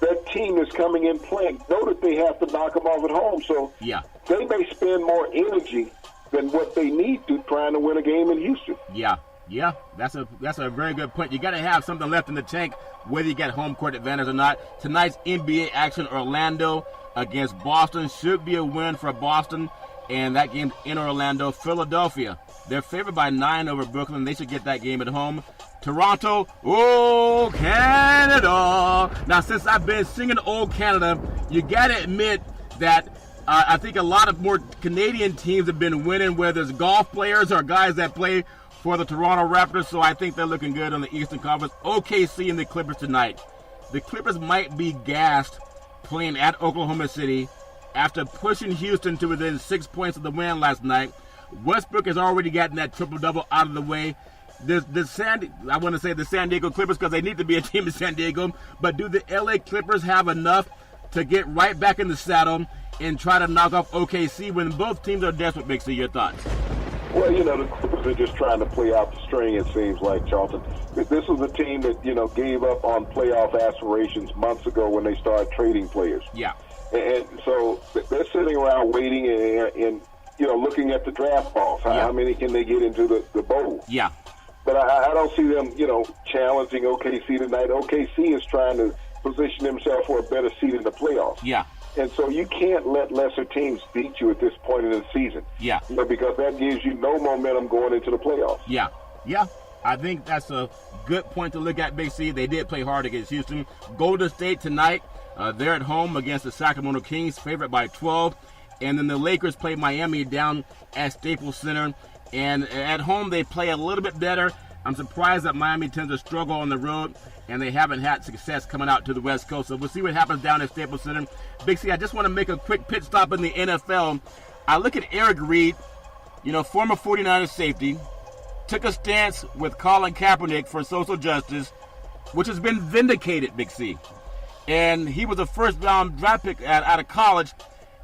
that team is coming in playing know that they have to knock them off at home. So yeah, they may spend more energy than what they need to trying to win a game in Houston. Yeah, that's a very good point. You got to have something left in the tank, whether you get home court advantage or not. Tonight's NBA action, Orlando against Boston, should be a win for Boston, and that game in Orlando. Philadelphia, they're favored by 9 over Brooklyn. They should get that game at home. Toronto, oh, Canada. Now, since I've been singing Old Canada, you got to admit that I think a lot of more Canadian teams have been winning, whether it's golf players or guys that play for the Toronto Raptors, so I think they're looking good on the Eastern Conference. OKC and the Clippers tonight. The Clippers might be gassed playing at Oklahoma City after pushing Houston to within 6 points of the win last night. Westbrook has already gotten that triple-double out of the way. The San Diego Clippers, because they need to be a team in San Diego, but do the LA Clippers have enough to get right back in the saddle and try to knock off OKC when both teams are desperate? Big C, your thoughts? Well, the Clippers are just trying to play out the string, it seems like, Charlton. This was a team that, gave up on playoff aspirations months ago when they started trading players. Yeah. And so they're sitting around waiting and looking at the draft balls. How many can they get into the bowl? Yeah. But I don't see them, challenging OKC tonight. OKC is trying to position themselves for a better seed in the playoffs. Yeah. And so you can't let lesser teams beat you at this point in the season. Yeah. Because that gives you no momentum going into the playoffs. Yeah. I think that's a good point to look at, Big C. They did play hard against Houston. Golden State tonight, they're at home against the Sacramento Kings, favored by 12. And then the Lakers play Miami down at Staples Center. And at home, they play a little bit better. I'm surprised that Miami tends to struggle on the road, and they haven't had success coming out to the West Coast. So we'll see what happens down at Staples Center. Big C, I just want to make a quick pit stop in the NFL. I look at Eric Reed, former 49ers safety, took a stance with Colin Kaepernick for social justice, which has been vindicated, Big C. And he was a first-round draft pick out of college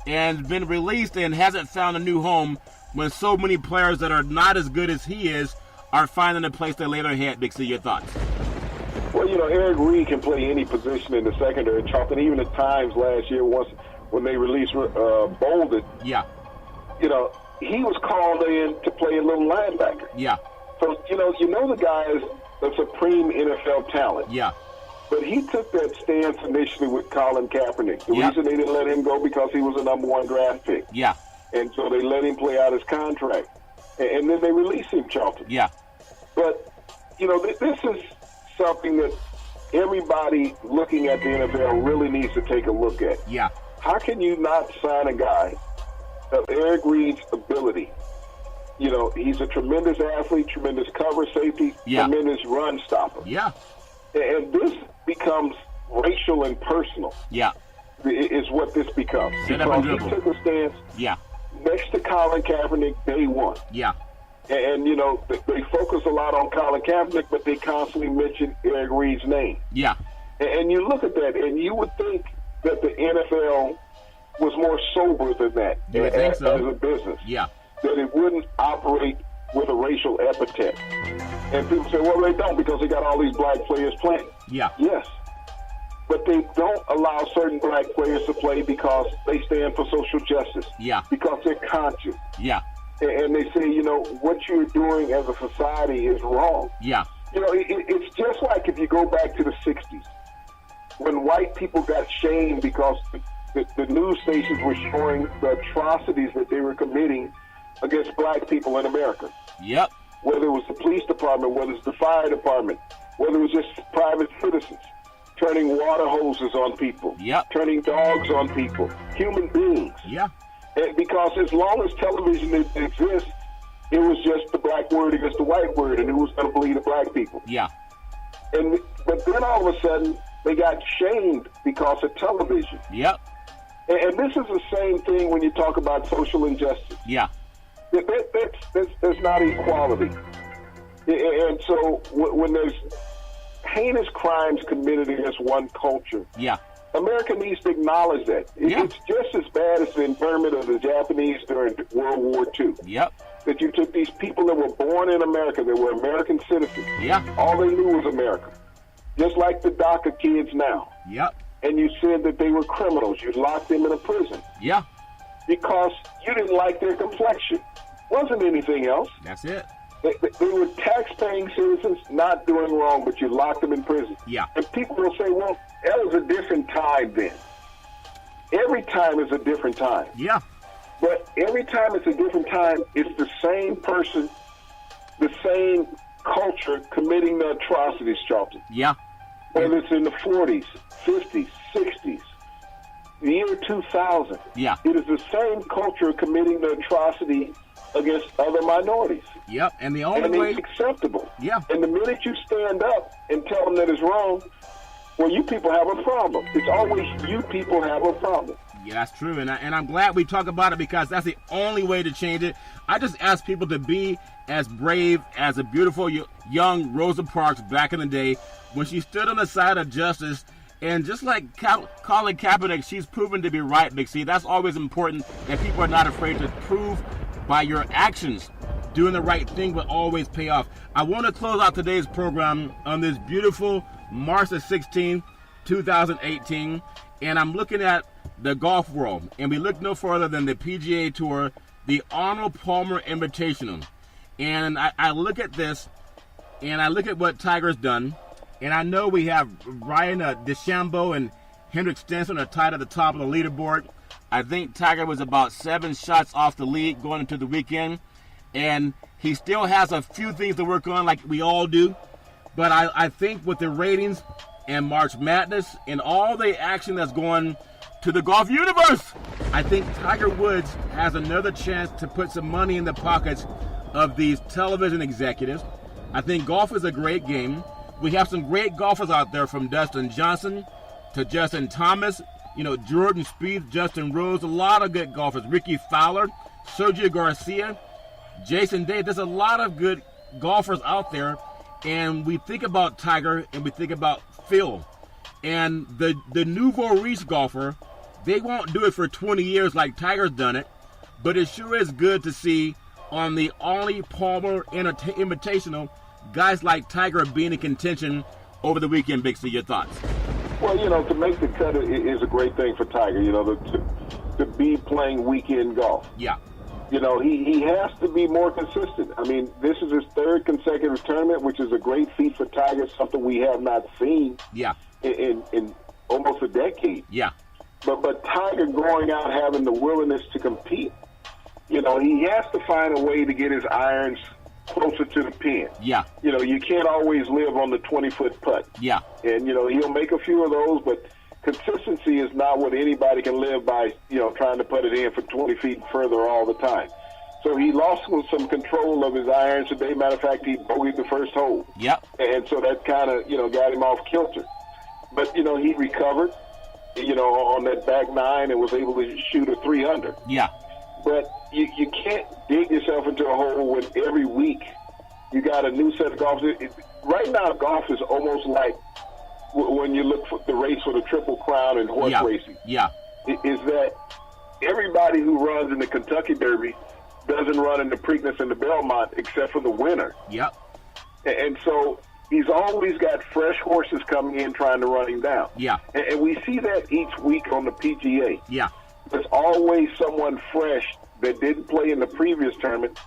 and been released and hasn't found a new home when so many players that are not as good as he is are finding a place to lay their head. Big C, your thoughts? Well, Eric Reed can play any position in the secondary, Charlton. Even at times last year, when they released Bolden, yeah, he was called in to play a little linebacker. Yeah. So the guy is a supreme NFL talent. Yeah. But he took that stance initially with Colin Kaepernick. The Yeah. reason they didn't let him go because he was a number 1 draft pick. Yeah. And so they let him play out his contract. And then they released him, Charlton. Yeah. But, this is something that everybody looking at the NFL really needs to take a look at. Yeah. How can you not sign a guy of Eric Reid's ability. You know, he's a tremendous athlete, tremendous cover safety, tremendous run stopper. Yeah. And this becomes racial and personal. Yeah. Is what this becomes. Because he took a stance next to Colin Kaepernick day one. Yeah. And, you know, they focus a lot on Colin Kaepernick, but they constantly mention Eric Reid's name. Yeah. And you look at that, and you would think that the NFL was more sober than that as a business. Yeah. That it wouldn't operate with a racial epithet. And people say, well, they don't because they got all these black players playing. Yeah. Yes. But they don't allow certain black players to play because they stand for social justice. Yeah. Because they're conscious. Yeah. And they say, you know, what you're doing as a society is wrong. Yeah. You know, it's just like if you go back to the 60s, when white people got shamed because the news stations were showing the atrocities that they were committing against black people in America. Yep. Whether it was the police department, whether it's the fire department, whether it was just private citizens turning water hoses on people, turning dogs on people, human beings. Yeah. And because as long as television exists, it was just the black word against the white word, and who was going to believe the black people? Yeah. But then all of a sudden, they got shamed because of television. Yep. And this is the same thing when you talk about social injustice. Yeah. There's not equality. And so when there's heinous crimes committed against one culture, America needs to acknowledge that. It's just as bad as the internment of the Japanese during World War II. Yep. That you took these people that were born in America, that were American citizens. Yeah. All they knew was America. Just like the DACA kids now. Yep. And you said that they were criminals. You locked them in a prison. Yeah. Because you didn't like their complexion. Wasn't anything else. That's it. They were tax-paying citizens not doing wrong, but you locked them in prison. Yeah. And people will say, well, that was a different time then. Every time is a different time. Yeah. But every time it's a different time, it's the same person, the same culture committing the atrocities, Charlton. Yeah. Whether it's in the 40s, 50s, 60s, the year 2000. Yeah. It is the same culture committing the atrocity against other minorities. Yep. And the only way it's acceptable. Yeah. And the minute you stand up and tell them that it's wrong, well, you people have a problem. It's always you people have a problem. Yeah, that's true. And I'm glad we talk about it because that's the only way to change it. I just ask people to be as brave as a beautiful young Rosa Parks back in the day when she stood on the side of justice. And just like Colin Kaepernick, she's proven to be right, Big C. That's always important, that people are not afraid to prove by your actions. Doing the right thing will always pay off. I want to close out today's program on this beautiful March the 16th, 2018. And I'm looking at the golf world. And we look no further than the PGA Tour, the Arnold Palmer Invitational. And I look at this, and I look at what Tiger's done. And I know we have Ryan DeChambeau and Henrik Stenson are tied at the top of the leaderboard. I think Tiger was about 7 shots off the lead going into the weekend. And he still has a few things to work on like we all do. But I think with the ratings and March Madness and all the action that's going to the golf universe, I think Tiger Woods has another chance to put some money in the pockets of these television executives. I think golf is a great game. We have some great golfers out there, from Dustin Johnson to Justin Thomas, Jordan Spieth, Justin Rose, a lot of good golfers. Ricky Fowler, Sergio Garcia, Jason Day. There's a lot of good golfers out there. And we think about Tiger and we think about Phil. And the nouveau riche golfer, they won't do it for 20 years like Tiger's done it. But it sure is good to see on the Arnold Palmer Invitational, guys like Tiger being in contention over the weekend. Big C, your thoughts? Well, to make the cut is a great thing for Tiger, to be playing weekend golf. Yeah. He has to be more consistent. I mean, this is his 3rd consecutive tournament, which is a great feat for Tiger, something we have not seen in almost a decade. Yeah. But Tiger going out having the willingness to compete, he has to find a way to get his irons closer to the pin. Yeah. You can't always live on the 20-foot putt. Yeah. And, he'll make a few of those, but consistency is not what anybody can live by, trying to put it in for 20 feet and further all the time. So he lost with some control of his irons today. Matter of fact, he bogeyed the first hole. Yep. And so that kind of, got him off kilter. But, he recovered, on that back nine and was able to shoot a 300. Yeah. But you can't dig yourself into a hole when every week you got a new set of golf. Right now, golf is almost like when you look for the race for the Triple Crown in horse racing. Yeah. Is that everybody who runs in the Kentucky Derby doesn't run in the Preakness and the Belmont except for the winner. Yep. And so he's always got fresh horses coming in trying to run him down. Yeah. And we see that each week on the PGA. Yeah. There's always someone fresh that didn't play in the previous tournament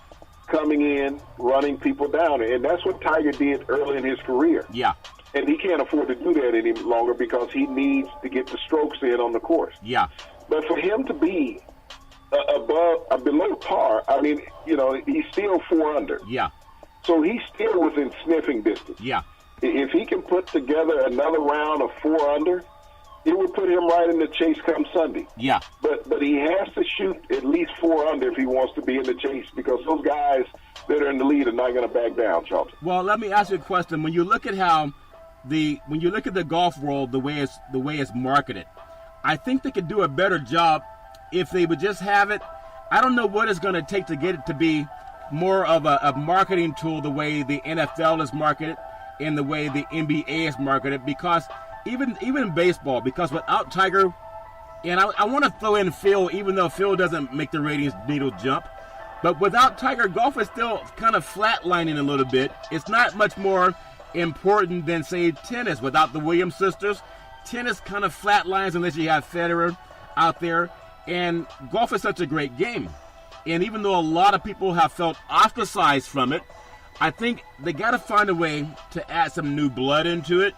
coming in, running people down. And that's what Tiger did early in his career. Yeah. And he can't afford to do that any longer because he needs to get the strokes in on the course. Yeah. But for him to be below par, I mean, he's still 4 under. Yeah. So he's still within sniffing distance. Yeah. If he can put together another round of 4 under, it would put him right in the chase come Sunday. Yeah. But he has to shoot at least 4 under if he wants to be in the chase, because those guys that are in the lead are not going to back down, Charlton. Well, let me ask you a question. When you look at the golf world, the way it's marketed, I think they could do a better job if they would just have it. I don't know what it's going to take to get it to be more of a marketing tool, the way the NFL is marketed and the way the NBA is marketed, because even in baseball, because without Tiger, and I want to throw in Phil, even though Phil doesn't make the ratings needle jump, but without Tiger, golf is still kind of flatlining a little bit. It's not much more important than, say, tennis. Without the Williams sisters, tennis kind of flatlines unless you have Federer out there. And golf is such a great game. And even though a lot of people have felt ostracized from it, I think they got to find a way to add some new blood into it.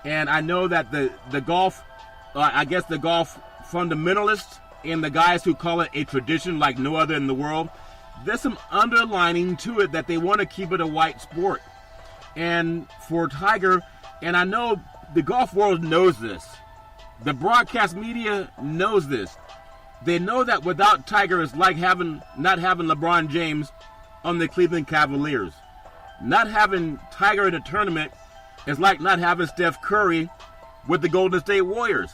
And I know that the golf, the golf fundamentalists and the guys who call it a tradition like no other in the world, there's some underlining to it that they want to keep it a white sport. And for Tiger, and I know the golf world knows this, the broadcast media knows this. They know that without Tiger, it's like not having LeBron James on the Cleveland Cavaliers. Not having Tiger in a tournament is like not having Steph Curry with the Golden State Warriors.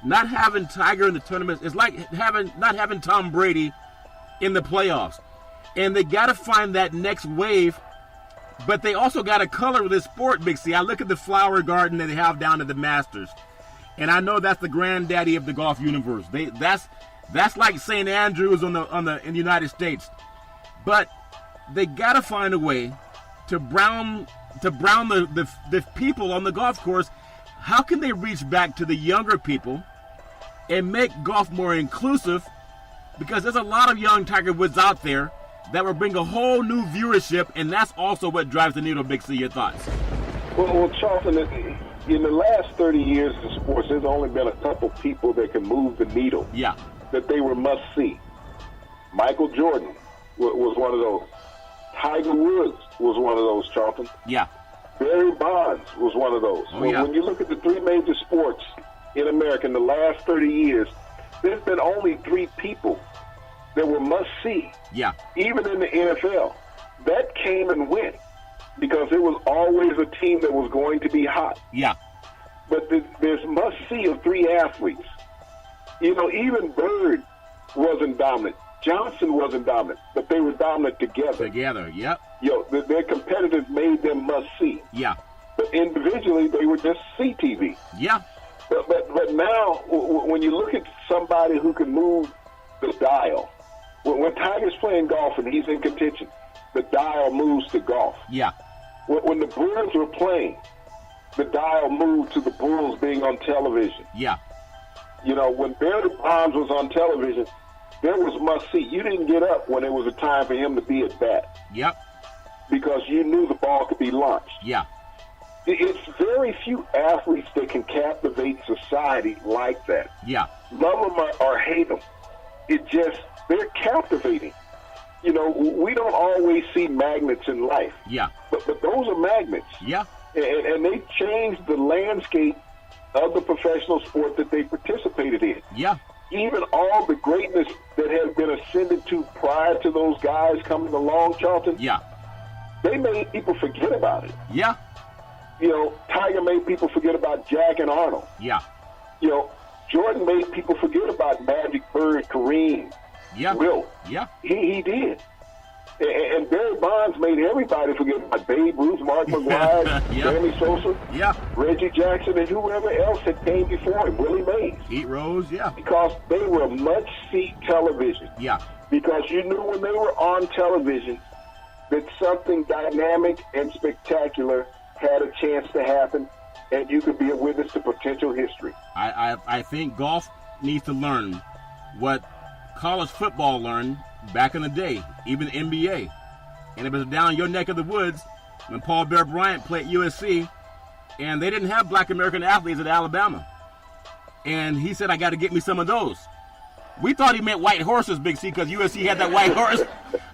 Not having Tiger in the tournament is like not having Tom Brady in the playoffs. And they got to find that next wave, but they also got to color this sport, Big C. I look at the flower garden that they have down at the Masters, and I know that's the granddaddy of the golf universe. That's like St. Andrews in the United States. But they got to find a way to brown the people on the golf course. How can they reach back to the younger people and make golf more inclusive? Because there's a lot of young Tiger Woods out there that will bring a whole new viewership, and that's also what drives the needle. Big C, your thoughts? Well, Charlton, in the last 30 years of sports, there's only been a couple people that can move the needle. Yeah. That they were must-see. Michael Jordan was one of those. Tiger Woods was one of those, Charlton. Yeah. Barry Bonds was one of those. When you look at the 3 major sports in America in the last 30 years, there's been only 3 people that were must-see. Yeah. Even in the NFL. That came and went because it was always a team that was going to be hot. Yeah. But there's must-see of 3 athletes. Even Bird wasn't dominant. Johnson wasn't dominant, but they were dominant together. Yep. Their competitive made them must-see. Yeah. But individually, they were just CTV. Yeah. But now, when you look at somebody who can move the dial, when Tiger's playing golf and he's in contention, the dial moves to golf. Yeah. When the Bulls were playing, the dial moved to the Bulls being on television. Yeah. When Barry Bonds was on television, there was must-see. You didn't get up when it was a time for him to be at bat. Yep. Because you knew the ball could be launched. Yeah. It's very few athletes that can captivate society like that. Yeah. Love them or hate them. They're captivating. We don't always see magnets in life. Yeah. But those are magnets. Yeah. And they changed the landscape of the professional sport that they participated in. Yeah. Even all the greatness that has been ascended to prior to those guys coming along, Charlton, Yeah. they made people forget about it. Yeah. You know, Tiger made people forget about Jack and Arnold. Yeah. You know, Jordan made people forget about Magic, Bird, Kareem, Yeah. Wilt. Yeah. He did. And Barry Bonds made everybody forget about Babe Ruth, Mark McGwire, Yeah. Sammy Sosa, Yeah. Reggie Jackson, and whoever else had came before him, Willie Mays. Pete Rose. Yeah. Because they were must-see television. Yeah. Because you knew when they were on television that something dynamic and spectacular had a chance to happen, and you could be a witness to potential history. I think golf needs to learn what college football learned back in the day, even the NBA. And it was down your neck of the woods when Paul Bear Bryant played USC, and they didn't have black American athletes at Alabama. And he said, I got to get me some of those. We thought he meant white horses, Big C, because USC had that white horse.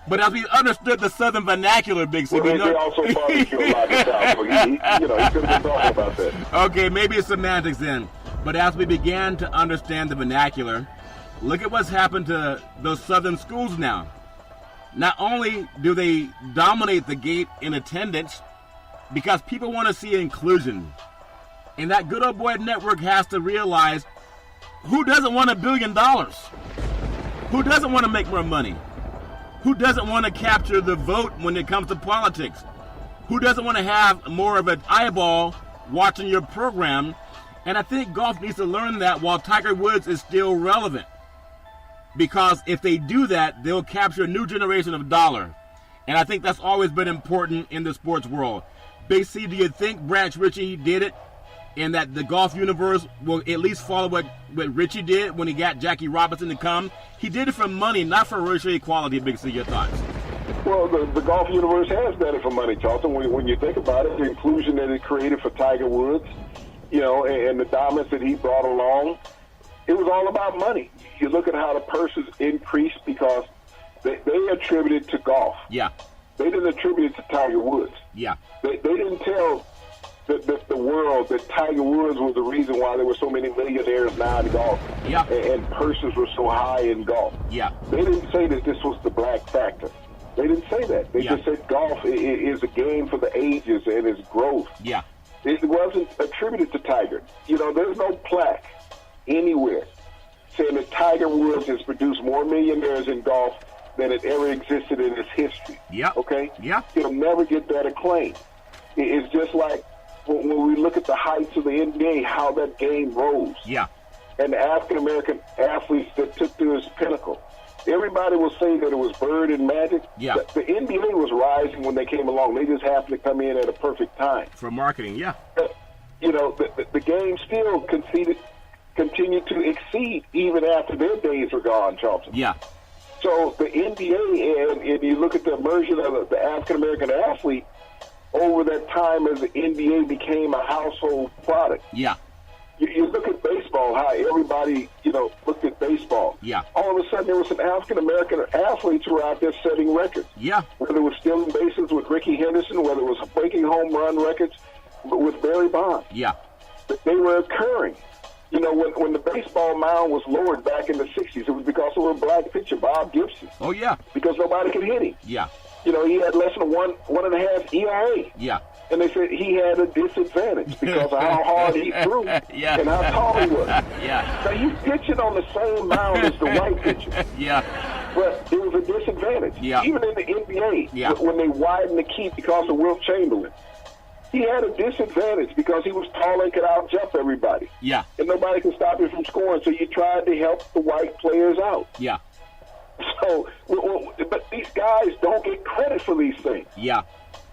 But as we understood the Southern vernacular, Big C, well, they also barbecue a lot of South, so he could have been talking about that. Okay, maybe it's semantics then. But as we began to understand the vernacular, look at what's happened to those Southern schools now. Not only do they dominate the gate in attendance, because people want to see inclusion. And that good old boy network has to realize, who doesn't want $1 billion? Who doesn't want to make more money? Who doesn't want to capture the vote when it comes to politics? Who doesn't want to have more of an eyeball watching your program? And I think golf needs to learn that while Tiger Woods is still relevant. Because if they do that, they'll capture a new generation of dollar. And I think that's always been important in the sports world. Big C, do you think Branch Rickey did it? And that the golf universe will at least follow what Richie did when he got Jackie Robinson to come? He did it for money, not for racial equality. Big C, your thoughts? Well, the golf universe has done it for money, Charlton. When you think about it, the inclusion that it created for Tiger Woods, you know, and the dominance that he brought along, it was all about money. You look at how the purses increased because they attributed to golf. Yeah. They didn't attribute it to Tiger Woods. Yeah. They didn't tell the world that Tiger Woods was the reason why there were so many millionaires now in golf. Yeah. And purses were so high in golf. Yeah. They didn't say that this was the black factor. They didn't say that. They just said golf is a game for the ages and its growth. Yeah. It wasn't attributed to Tiger. You know, there's no plaque anywhere saying that Tiger Woods has produced more millionaires in golf than it ever existed in its history. Yeah. Okay? Yeah. He'll never get that acclaim. It's just like when we look at the heights of the NBA, how that game rose. Yeah. And the African-American athletes that took to its pinnacle. Everybody will say that it was Bird and Magic. Yeah. The NBA was rising when they came along. They just happened to come in at a perfect time. For marketing, yeah. You know, the game still continued to exceed even after their days were gone, Charlton. Yeah. So the NBA, and you look at the immersion of the African-American athlete over that time as the NBA became a household product. Yeah. You look at baseball, how everybody, you know, looked at baseball. Yeah. All of a sudden, there were some African-American athletes who were out there setting records. Yeah. Whether it was stealing bases with Ricky Henderson, whether it was breaking home run records with Barry Bonds. Yeah. They were occurring. You know, when the baseball mound was lowered back in the 60s, it was because of a black pitcher, Bob Gibson. Oh, yeah. Because nobody could hit him. Yeah. You know, he had less than a 1.5 ERA. Yeah. And they said he had a disadvantage because of how hard he threw Yeah. and how tall he was. Yeah. Now, he's pitching on the same mound as the white pitcher. Yeah. But it was a disadvantage. Yeah. Even in the NBA, Yeah. when they widened the key because of Wilt Chamberlain, he had a disadvantage because he was tall and could out-jump everybody. Yeah. And nobody could stop him from scoring, so you tried to help the white players out. Yeah. So, but these guys don't get credit for these things. Yeah.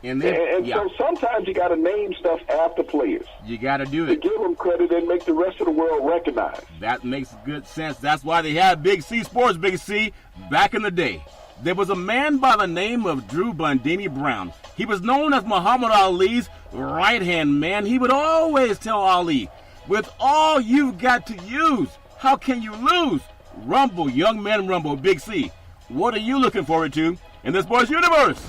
And then, So sometimes you got to name stuff after players. You got to do To it. give them credit and make the rest of the world recognize. That makes good sense. That's why they had Big C Sports, Big C, back in the day. There was a man by the name of Drew Bundini Brown. He was known as Muhammad Ali's right-hand man. He would always tell Ali, with all you've got to use, how can you lose? Rumble, young men rumble, Big C. What are you looking forward to in the sports universe?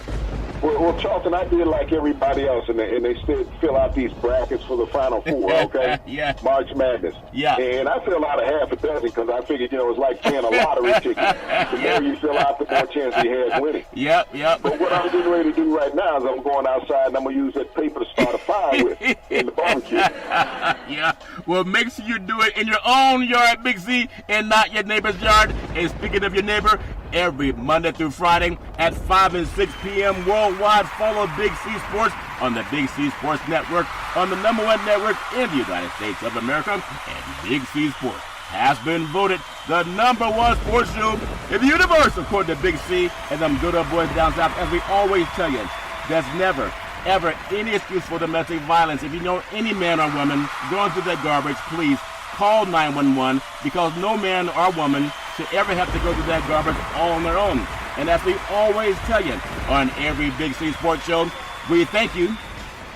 Well, Charlton, I did like everybody else, and they said fill out these brackets for the Final Four, okay? Yeah. March Madness. Yeah. And I filled out a half a dozen because I figured, it's like playing a lottery ticket. The more you fill out, the more chance you have winning. Yep. But what I'm getting ready to do right now is I'm going outside and I'm going to use that paper to start a fire with in the barbecue. Yeah. Well, make sure you do it in your own yard, Big C, and not your neighbor's yard. And speaking of your neighbor, every Monday through Friday at 5 and 6 p.m. worldwide, follow Big C Sports on the Big C Sports Network, on the #1 network in the United States of America. And Big C Sports has been voted the #1 sports show in the universe, according to Big C and them good old boys down south. As we always tell you, there's never, ever any excuse for domestic violence. If you know any man or woman going through that garbage, please call 911, because no man or woman should ever have to go through that garbage all on their own. And as we always tell you on every Big C Sports show, we thank you,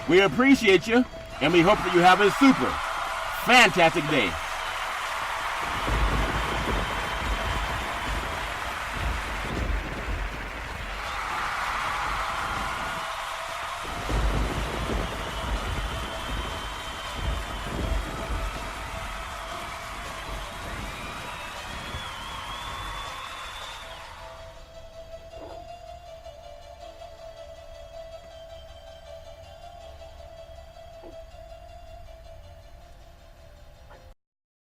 we appreciate you, and we hope that you have a super fantastic day.